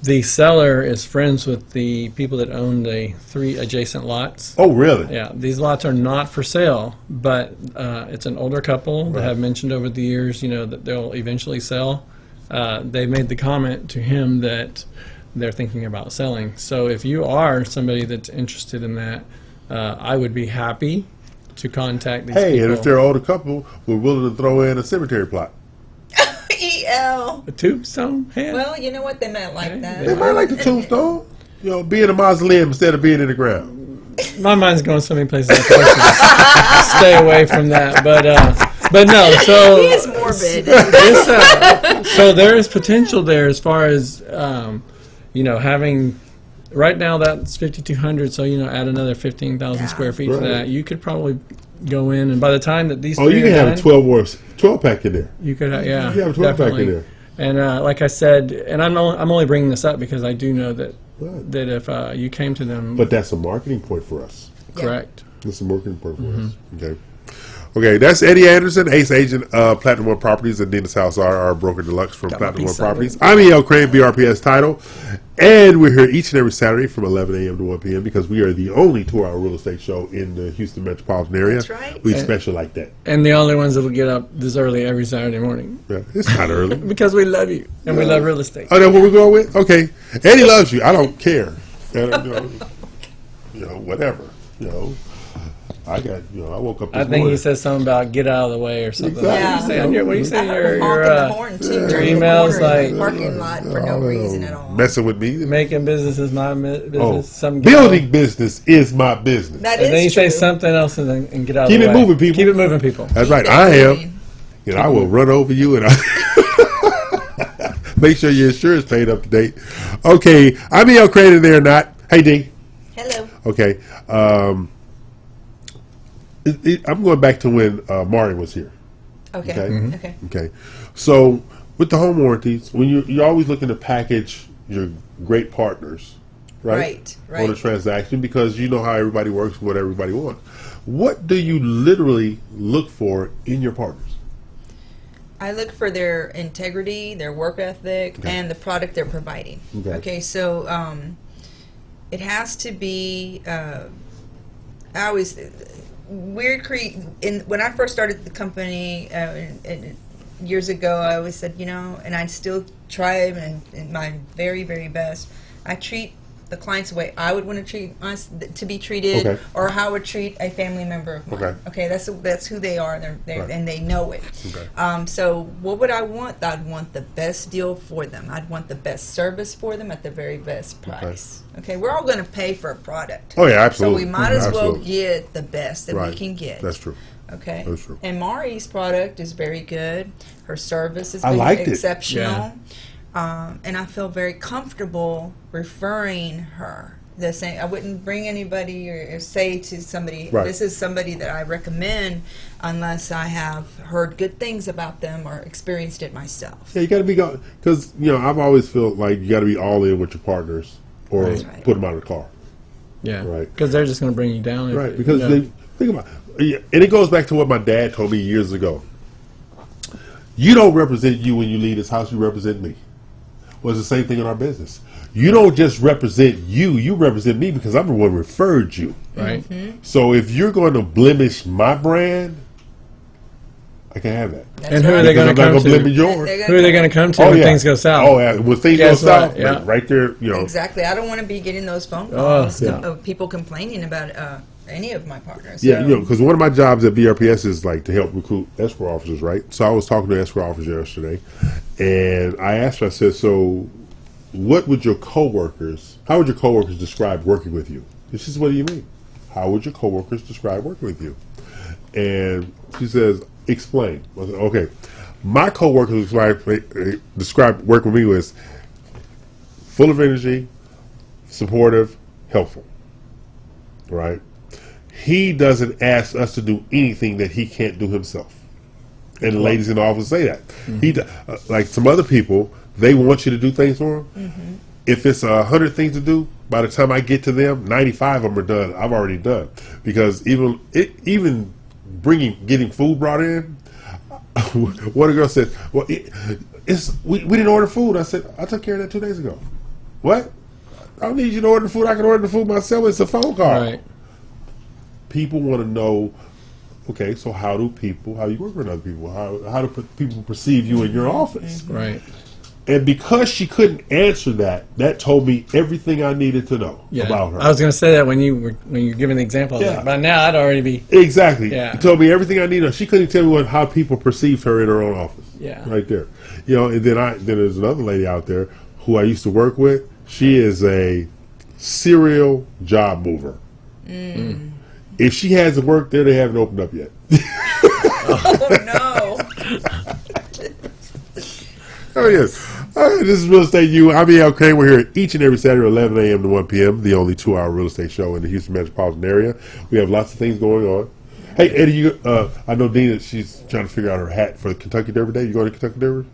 The seller is friends with the people that own the 3 adjacent lots. Oh, really? Yeah. These lots are not for sale, but it's an older couple that have mentioned over the years, that they'll eventually sell. They made the comment to him that they're thinking about selling. So if you are somebody that's interested in that, I would be happy to contact these people. And if they're an older couple, we're willing to throw in a cemetery plot. EL. A tombstone head? Well, you know what? They might like that. They might like the tombstone. Be in a mausoleum instead of being in the ground. My mind's going so many places. Stay away from that. But no, so he is morbid. So there is potential there as far as having. Right now that's 5,200. So add another 15,000 square feet to that. You could probably go in, and by the time that these you can have a 12 pack in there. You could have, you have a 12 pack in there. And like I said, and I'm only bringing this up because I do know that if you came to them, but that's a marketing point for us. Correct. That's a marketing point for us. Okay, that's Eddie Anderson, Ace Agent, Platinum One Properties, and Dina Salazar, our broker deluxe from Platinum One Properties. I'm E.L. Craine, BRPS title, and we're here each and every Saturday from 11 a.m. to 1 p.m. because we are the only 2-hour real estate show in the Houston metropolitan area. That's right. We special like that. And the only ones that will get up this early every Saturday morning. Yeah, it's not early. Because we love you, and we love real estate. Oh, that's what we're going with? Okay. Eddie loves you. I don't care. Whatever. I woke up this I think morning. he said something about get out of the way or something. Exactly. What do you say? Your emails like parking lot for no reason at all. Messing with me. Making business is my business. Building business is my business. That and then you true. say something else and get out Keep of the way. Keep it moving, people. Keep it moving, people. That's right. I am. I will run over you and make sure your insurance paid up to date. Okay. I'm E.L. Craine there or not. Hey, D. Hello. Okay. I'm going back to when Mauri was here. Okay. Okay. So with the home warranties, when you're always looking to package your great partners, right? On a transaction because you know how everybody works, what everybody wants. What do you literally look for in your partners? I look for their integrity, their work ethic, and the product they're providing. Okay, so it has to be. When I first started the company years ago, I always said, and I still try in my very, very best. I treat the clients the way I would want to treat us to be treated, or how I would treat a family member of mine. Okay, that's who they are, and they know it. So what would I want? I'd want the best deal for them. I'd want the best service for them at the very best price. Okay, we're all going to pay for a product. Oh yeah, absolutely. So we might as well get the best that we can get. That's true. Okay. That's true. And Mauri's product is very good. Her service is exceptional. And I feel very comfortable referring her. I wouldn't bring anybody or say to somebody, this is somebody that I recommend unless I have heard good things about them or experienced it myself. Yeah, you got to be going, because I've always felt like you got to be all in with your partners or put them out of the car. Yeah, because they're just going to bring you down. Because they think about it, and it goes back to what my dad told me years ago. You don't represent you when you leave this house. You represent me. Well, it's the same thing in our business. You don't just represent you represent me because I'm the one who referred you. Right. So if you're going to blemish my brand, I can't have that. That's and who are they going to come to? Who are they going to come to when things go south? Oh, yeah. When things go south, right there, you know. Exactly. I don't want to be getting those phone calls of people complaining about any of my partners. Yeah, you know, because one of my jobs at BRPS is like to help recruit escrow officers, right? So I was talking to an escrow officer yesterday, and I asked her, I said, so what would your coworkers, how would your coworkers describe working with you? And she says, what do you mean? How would your coworkers describe working with you? And she says, explain. I said, okay. My coworkers describe working with me as full of energy, supportive, helpful. Right? He doesn't ask us to do anything that he can't do himself. And the ladies in the office say that. He like some other people, they want you to do things for them. If it's 100 things to do, by the time I get to them, 95 of them are done. I've already done. Because even getting food brought in, one girl said, well, we didn't order food. I said, I took care of that 2 days ago. What? I don't need you to order the food. I can order the food myself. It's a phone call. Right. People want to know, okay, so how do you work with other people? How do people perceive you in your office? Right. And because she couldn't answer that told me everything I needed to know about her. I was going to say that when you were giving the example. Like, by now, I'd already be... Exactly. Yeah. It told me everything I needed. She couldn't tell me how people perceived her in her own office. Yeah. Right there. You know, and then there's another lady out there who I used to work with. She is a serial job mover. If she hasn't worked there, they haven't opened up yet. Oh, no. Oh, yes. All right, this is Real Estate U. I'm E.L. Craine. We're here each and every Saturday, 11 a.m. to 1 p.m., the only 2-hour real estate show in the Houston metropolitan area. We have lots of things going on. Hey, Eddie, I know Dina, she's trying to figure out her hat for the Kentucky Derby Day. You going to Kentucky Derby?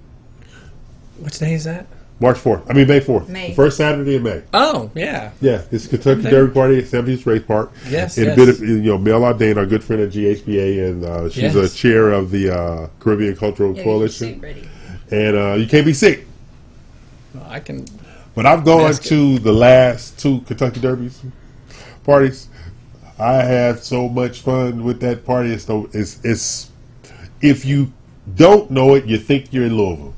Which day is that? May 4th. May. The first Saturday in May. Oh, yeah. Yeah, it's Kentucky Derby Party at 70th Race Park. Yes, and Mel Dane, our good friend at GHBA, and she's a chair of the Caribbean Cultural Coalition. And you can't be sick. Well, I can. But I've gone to the last 2 Kentucky Derbies parties. I had so much fun with that party. It's if you don't know it, you think you're in Louisville.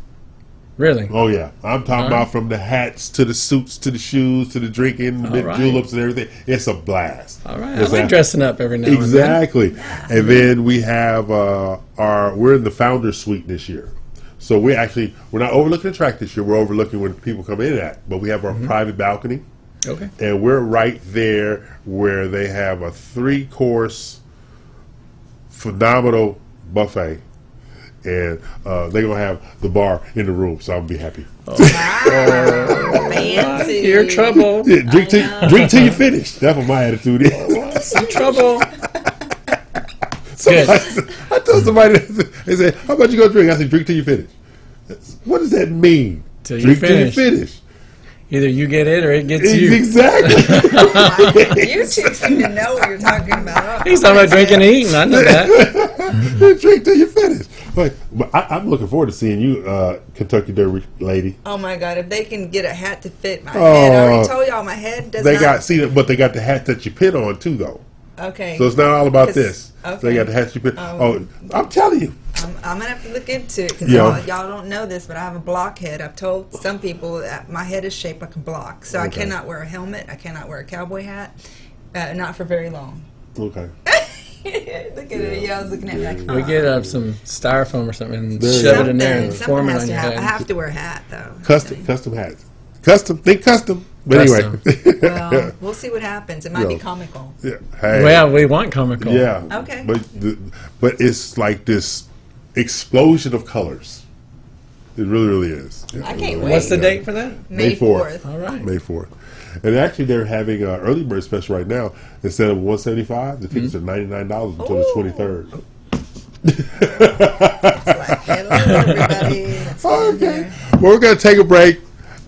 Really? Oh, yeah. I'm talking about from the hats to the suits to the shoes to the drinking, the juleps and everything. It's a blast. All right. I like dressing up every now and then. Exactly. And then we have we're in the Founders Suite this year. So we're not overlooking the track this year. We're overlooking where people come in at. But we have our private balcony. Okay. And we're right there where they have a 3-course phenomenal buffet. And they're going to have the bar in the room, so I'll be happy. Oh. Fancy. You're trouble. Yeah, drink till you finish. That's what my attitude is. Some trouble. I told somebody, they said, how about you go drink? I said, drink till you finish. What does that mean? Drink till you finish. Either you get it or it gets you. Exactly. You two seem to know what you're talking about. He's talking about drinking and eating. I know that. Drink till you finish. But I'm looking forward to seeing you, Kentucky Derby lady. Oh my God! If they can get a hat to fit my head, I already told y'all my head does not. But they got the hat that you pin on too, though. Okay. So it's not all about this. Okay. So they got the hat you pin. I'm telling you. I'm gonna have to look into it because y'all don't know this, but I have a block head. I've told some people that my head is shaped like a block, so I cannot wear a helmet. I cannot wear a cowboy hat, not for very long. Okay. Look at it. I was looking at it like, we get some styrofoam or something and shove it in there and form it on your head. I have to wear a hat though. Custom hats. Think custom. But anyway. Well, we'll see what happens. It might be comical. Yeah. Hey. Well, we want comical. Yeah. Okay. But it's like this explosion of colors. It really, really is. I can't wait. What's the date for that? May 4th. All right. May 4th. And actually, they're having an early bird special right now. Instead of $175, the tickets are $99 until the 23rd. Hello, everybody. Okay. Well, we're going to take a break,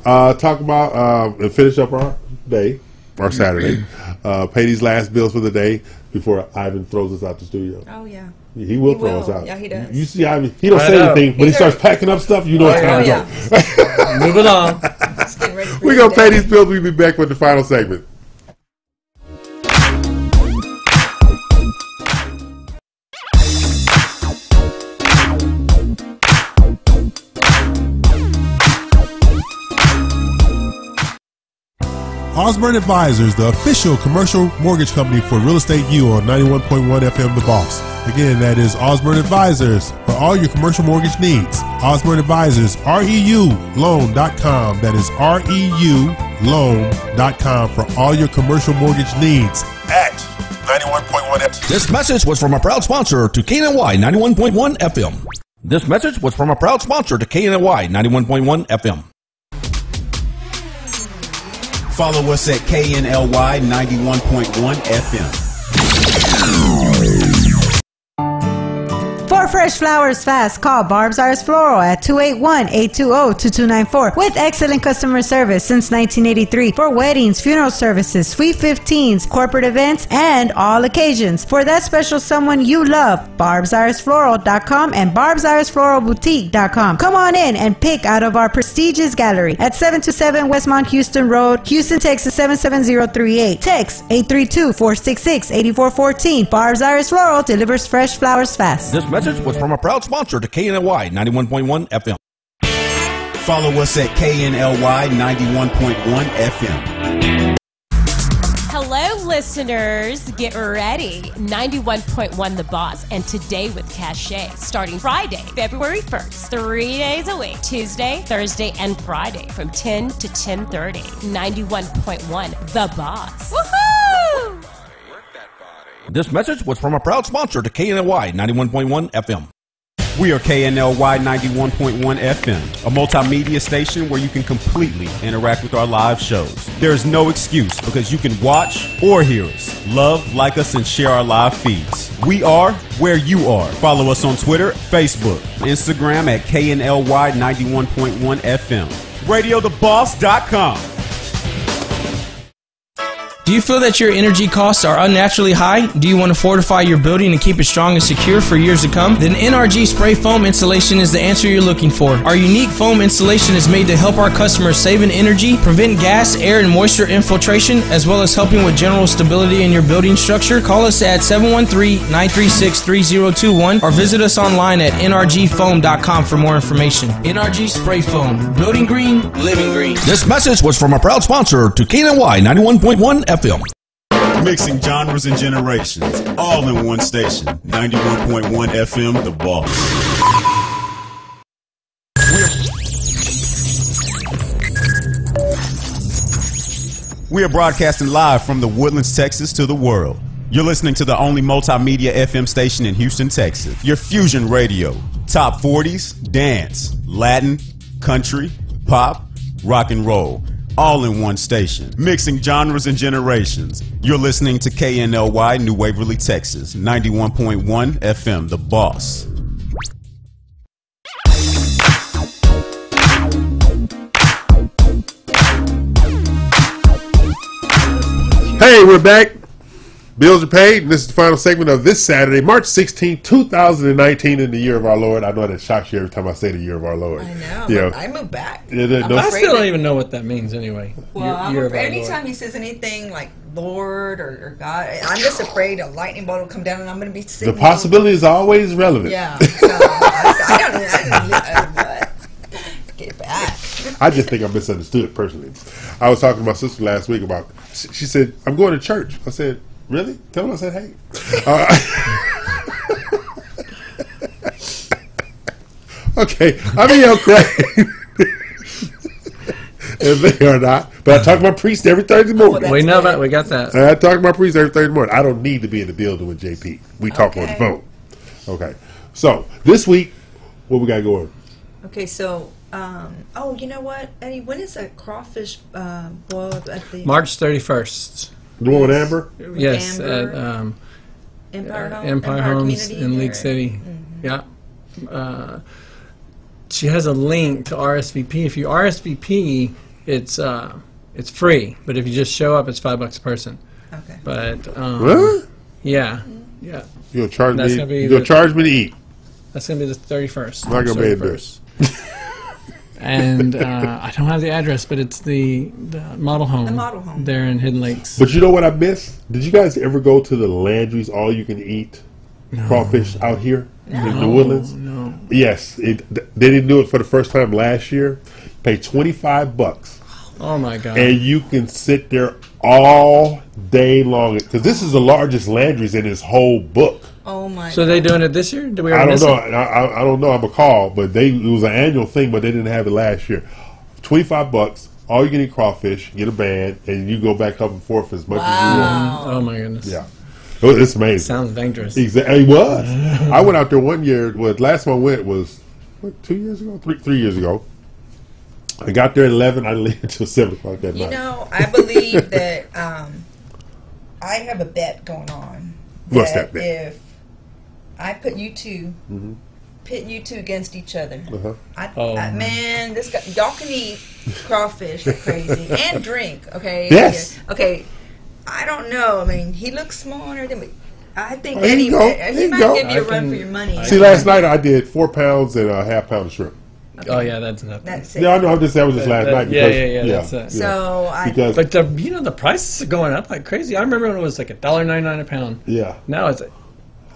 talk about, and finish up our day, our Saturday. Pay these last bills for the day before Ivan throws us out the studio. Oh, yeah. He will throw us out. Yeah, he does. You see Ivan, he don't say anything, but he starts packing up stuff, you know it's time to go. Move along. We're going to pay these bills. We'll be back with the final segment. Osborne Advisors, the official commercial mortgage company for Real Estate U on 91.1 FM The Boss. Again, that is Osborne Advisors for all your commercial mortgage needs. Osborne Advisors, REULoan.com. That is REULoan.com for all your commercial mortgage needs at 91.1 FM. This message was from a proud sponsor to KNY 91.1 FM. This message was from a proud sponsor to KNY 91.1 FM. Follow us at KNLY 91.1 FM. For fresh flowers fast, call Barb's Iris Floral at 281-820-2294 with excellent customer service since 1983 for weddings, funeral services, Sweet 15s, corporate events, and all occasions. For that special someone you love, barbsirisfloral.com and barbsirisfloralboutique.com. Come on in and pick out of our prestigious gallery at 727 Westmont Houston Road, Houston, Texas 77038. Text 832-466-8414. Barb's Iris Floral delivers fresh flowers fast. This message was from a proud sponsor to KNY 91.1 FM. Follow us at KNLY 91.1 FM. Hello, listeners. Get ready. 91.1 The Boss, and Today with Cachet, starting Friday, February 1st, 3 days a week, Tuesday, Thursday, and Friday from 10 to 10:30. 91.1 The Boss. Woohoo! This message was from a proud sponsor to KNY 91.1 FM. We are KNLY 91.1 FM, a multimedia station where you can completely interact with our live shows. There is no excuse because you can watch or hear us, love, like us, and share our live feeds. We are where you are. Follow us on Twitter, Facebook, Instagram at KNLY 91.1 FM. RadioTheBoss.com. Do you feel that your energy costs are unnaturally high? Do you want to fortify your building and keep it strong and secure for years to come? Then NRG Spray Foam Insulation is the answer you're looking for. Our unique foam insulation is made to help our customers save in energy, prevent gas, air, and moisture infiltration, as well as helping with general stability in your building structure. Call us at 713-936-3021 or visit us online at nrgfoam.com for more information. NRG Spray Foam. Building green, living green. This message was from a proud sponsor to KNY 91.1 FM. Mixing genres and generations, all in one station. 91.1 FM, The Boss. We are broadcasting live from the Woodlands, Texas to the world. You're listening to the only multimedia FM station in Houston, Texas. Your fusion radio. Top 40s, dance, Latin, country, pop, rock and roll. All in one station, mixing genres and generations. You're listening to KNLY, New Waverly, Texas, 91.1 FM, The Boss. Hey, we're back. Bills are paid, and this is the final segment of this Saturday, March 16, 2019, in the year of our Lord. I know that shocks you every time I say the year of our Lord. I know. Yeah. I moved back. I still don't even know what that means anyway. Well, anytime he says anything like Lord or God, I'm just afraid a lightning bolt will come down and I'm going to be sitting. The possibility is always relevant. Yeah. So I don't get back. I just think I misunderstood personally. I was talking to my sister last week about, she said, I'm going to church. I said, really? Tell her I said, hey. Okay, I mean, Craine. If they are not. But I talk to my priest every Thursday morning. We know that. We got that. I talk to my priest every Thursday morning. I don't need to be in the building with JP. We talk on the phone. Okay. So, this week, what we got going? Okay, so, you know what, Eddie? When is that crawfish boil at the... March 31st. The one with Amber? Yes, Amber, at Empire Homes in League City. Mm-hmm. Yeah. She has a link to RSVP. If you RSVP, it's free, but if you just show up, it's $5 a person. Okay. But really? Yeah. You'll charge me. You'll charge me to eat. That's gonna be the 31st. I'm not gonna be able to do it. And I don't have the address, but it's the model home. The model home. There in Hidden Lakes. But you know what I miss? Did you guys ever go to the Landry's all-you-can-eat crawfish out here in the Woodlands? No. Yes. They didn't do it for the first time last year. Paid $25. Oh my God! And you can sit there all day long because this is the largest Landry's in his whole book. Oh my! So they doing it this year? Did we? I don't know. I don't know. I'm a call, but it was an annual thing, but they didn't have it last year. $25. All you can eat crawfish, get a band, and you go back up and forth as much as you want. Oh my goodness! Yeah, it's amazing. Sounds dangerous. Exactly, it was. I went out there one year. Last time I went was 2 years ago, 3 years ago. I got there at 11. I left until 7 o'clock that night. You know, I believe that I have a bet going on. What's that bet? If I put you two, pit you two against each other, man, this guy, y'all can eat crawfish like crazy and drink. Okay. Yes. Okay. I don't know. I mean, he looks small and everything, but I think He he might give you a I run can- for your money. See, last night I did 4 pounds and a half pound of shrimp. Okay. Oh yeah, that's nothing. That's it. Yeah, I know. That was just last night. Because, That's it. So because But the prices are going up like crazy. I remember when it was like $1.99 a pound. yeah, Now it's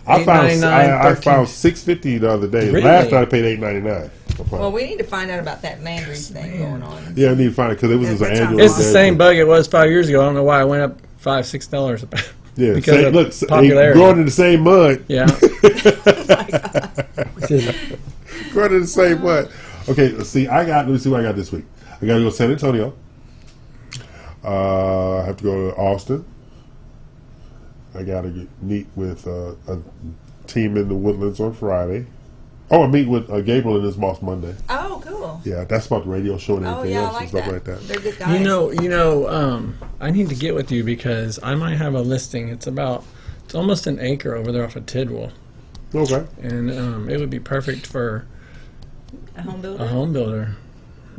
I found $8.99, $6.50 the other day. Really? Last night I paid $8.99. well, we need to find out about that Landry's thing going on. Yeah, I need to find it because it was just an That's annual. It's the same bug it was 5 years ago. I don't know why it went up $5-6 a pound. Yeah, because of look, popularity. growing in the same mud. Yeah. Growing in the same mud. Okay, let me see what I got this week. I got to go to San Antonio. I have to go to Austin. I got to meet with a team in the Woodlands on Friday. Oh, I meet with Gabriel and his boss Monday. Oh, cool. Yeah, that's about the radio show and everything else and stuff like that. They're good guys. You know, I need to get with you because I might have a listing. It's almost an acre over there off of Tidwell. Okay. And it would be perfect for a home builder. a home builder.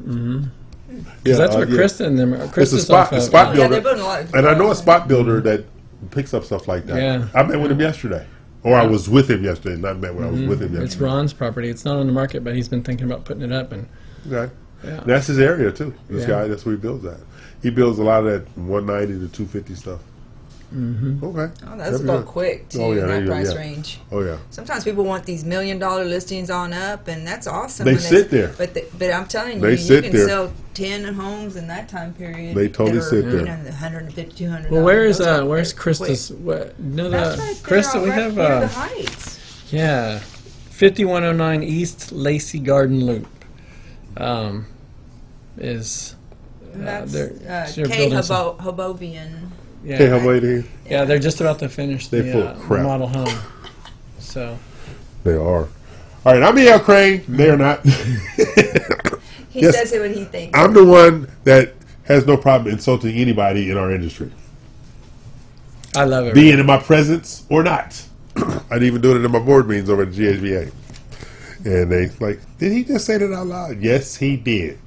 Mm-hmm. Yeah, Because that's where Krista and them. It's a spot builder. Yeah, they're building a lot of And I know a spot builder that picks up stuff like that. Yeah. I met with him yesterday. Or I was with him yesterday, not met when I was with him yesterday. It's Ron's property. It's not on the market, but he's been thinking about putting it up. And Okay. yeah. That's his area too. This Yeah. guy, that's where he builds at. He builds a lot of that 190 to 250 stuff. Mm-hmm. Okay. Oh, that's about quick too. Oh, yeah, in that yeah, price yeah. range. Oh yeah. Sometimes people want these $1 million listings on up, and that's awesome. They when sit there. But I'm telling you, They you sit can there. sell 10 homes in that time period. They totally that are, sit there. You know, the 150, 200. Well, where's Those are where's quick. Krista's? What, no, That's right Krista, there, we right have near the Heights. yeah, 5109 East Lacey Garden Loop. Is That's they're K building some- Hobovian. yeah, Okay, how lady? yeah, they're just about to finish They're the full of crap. model home. So They are. All right, I'm E.L. Craine. They are not. He Yes. says it when he thinks. I'm the one that has no problem insulting anybody in our industry, I love it. being in my presence or not. I'd even do it in my board meetings over at GHBA. And they like, did he just say that out loud? Yes, he did.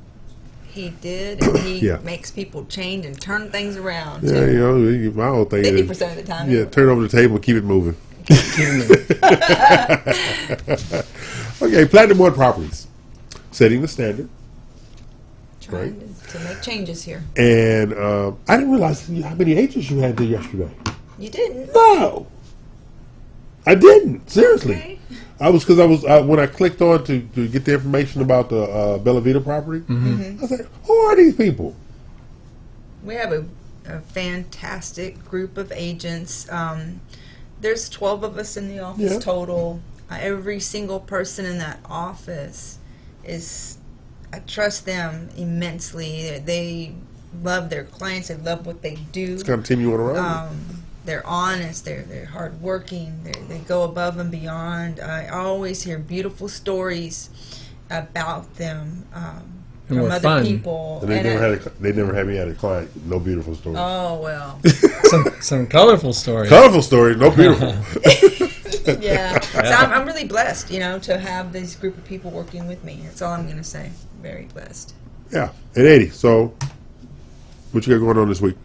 He did, and he Yeah. makes people change and turn things around. Yeah, you know, my whole thing 50% is, of the time. yeah, turn over the table and keep it moving. Okay, Platinum One Properties, setting the standard. Trying to make changes here. And I didn't realize how many agents you had there yesterday. You didn't. No, I didn't. Seriously, Okay. I was when I clicked on to get the information about the Bella Vita property. I was like, who are these people? We have a fantastic group of agents. There's 12 of us in the office Yeah. total. Every single person in that office I trust them immensely. They love their clients. They love what they do. It's kind of team you want to run. They're honest. They're hardworking. They go above and beyond. I always hear beautiful stories about them And from we're other fun. people. And they never had me at a client. No beautiful stories. Oh well. some colorful stories. Colorful stories, no beautiful. Yeah. So I'm really blessed, to have this group of people working with me. That's all I'm going to say. Very blessed. Yeah, at 80. So, what you got going on this week?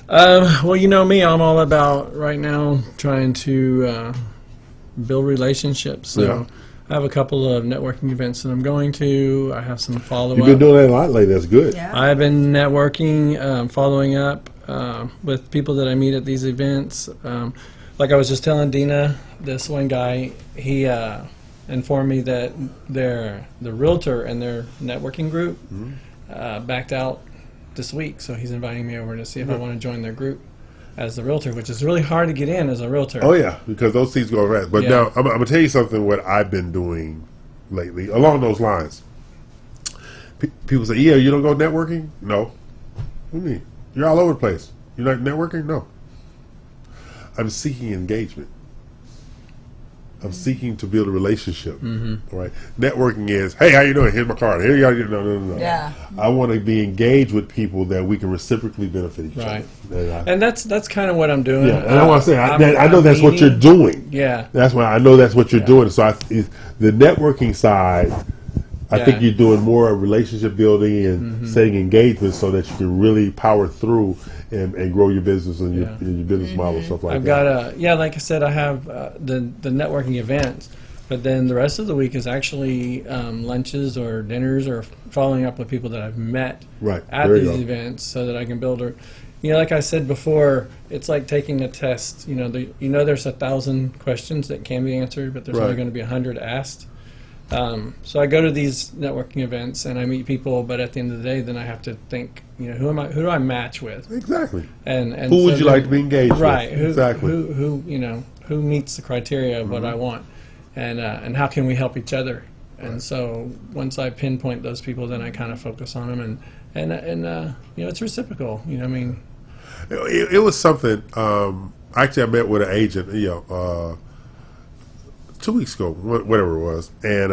Well, you know me, I'm all about right now trying to build relationships. So Yeah. I have a couple of networking events that I'm going to. I have some follow-up. You've been doing that a lot lately. That's good. Yeah. I've been networking, following up with people that I meet at these events. Like I was just telling Dina, this one guy, he informed me that the realtor and their networking group backed out this week, so he's inviting me over to see if I want to join their group as a realtor, which is really hard to get in as a realtor. Oh yeah, because those seats go fast. But now I'm gonna tell you something. What I've been doing lately along those lines. People say, "Yeah, you don't go networking." No. What do you mean? You're all over the place. You're not networking? No. I'm seeking engagement. I'm seeking to build a relationship. Right? Networking is, hey, how you doing? Here's my card. Here you go. No. Yeah. I want to be engaged with people that we can reciprocally benefit each other. And that's kind of what I'm doing. Yeah, and I want to say, I know that's what you're doing. Yeah. That's why I know that's what you're doing. So the networking side, I think you're doing more relationship building and setting engagements so that you can really power through and grow your business and your business model, stuff like that. I've got like I said, I have the networking events, but then the rest of the week is actually lunches or dinners or following up with people that I've met at these events so that I can build like I said before, it's like taking a test. There's 1,000 questions that can be answered, but there's only going to be 100 asked. So I go to these networking events and I meet people, but at the end of the day, then I have to think, who do I match with? Exactly. And who would you like to be engaged with? Right. Exactly. Who meets the criteria of what I want, and how can we help each other? And so once I pinpoint those people, then I kind of focus on them, and it's reciprocal. It was something. Actually, I met with an agent. 2 weeks ago, whatever it was, and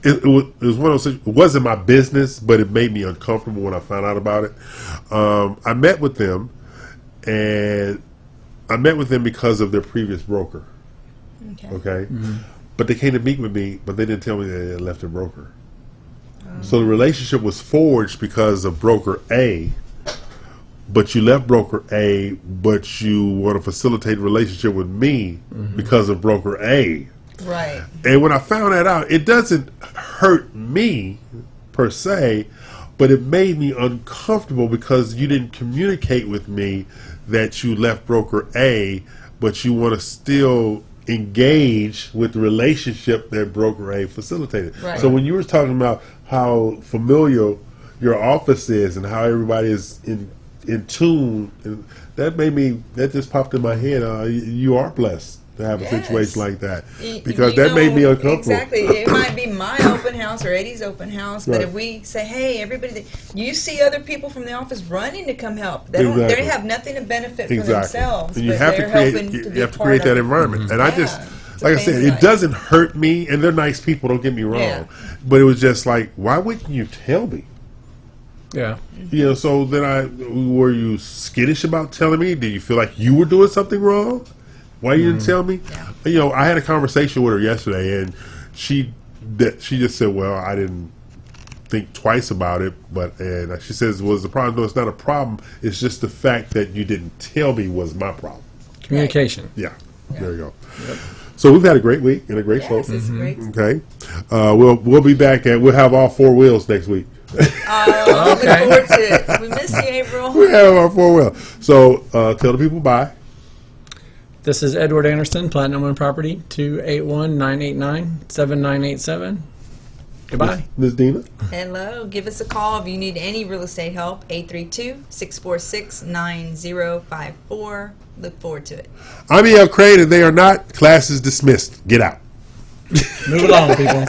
it was one of those. It wasn't my business, but it made me uncomfortable when I found out about it. I met with them, and I met with them because of their previous broker. Okay, but they came to meet with me, but they didn't tell me they had left their broker. So the relationship was forged because of broker A. But you left broker A, but you want to facilitate a relationship with me because of broker A. Right. And when I found that out, it doesn't hurt me per se, but it made me uncomfortable because you didn't communicate with me that you left broker A, but you want to still engage with the relationship that broker A facilitated. Right. So when you were talking about how familiar your office is and how everybody is in tune, and that just popped in my head. You are blessed to have a situation like that, because that made me uncomfortable. Exactly. It might be my open house or Eddie's open house, but if we say, hey, everybody, you see other people from the office running to come help. They have nothing to benefit for themselves, and you but have they're to create, helping to be you have to create that environment. And I just, like I said, it doesn't hurt me, and they're nice people, don't get me wrong, but it was just like, why wouldn't you tell me? Yeah. So then were you skittish about telling me? Did you feel like you were doing something wrong? Why you didn't tell me? Yeah. I had a conversation with her yesterday, and she just said, well, I didn't think twice about it, and she says, was the problem? No, it's not a problem. It's just the fact that you didn't tell me was my problem. Communication. Yeah. There you go. Yep. So we've had a great week and a great show. It's great. Okay. We'll be back, and we'll have all 4 wheels next week. Look forward to it. We miss you, Avryl. We have our 4-wheel. So tell the people bye. This is Edward Anderson, Platinum One Property, 281-989-7987. Goodbye. Ms. Dina. Hello. Give us a call if you need any real estate help. 832-646-9054. Look forward to it. I'm Craine, and they are not. Class is dismissed. Get out. Move along, people.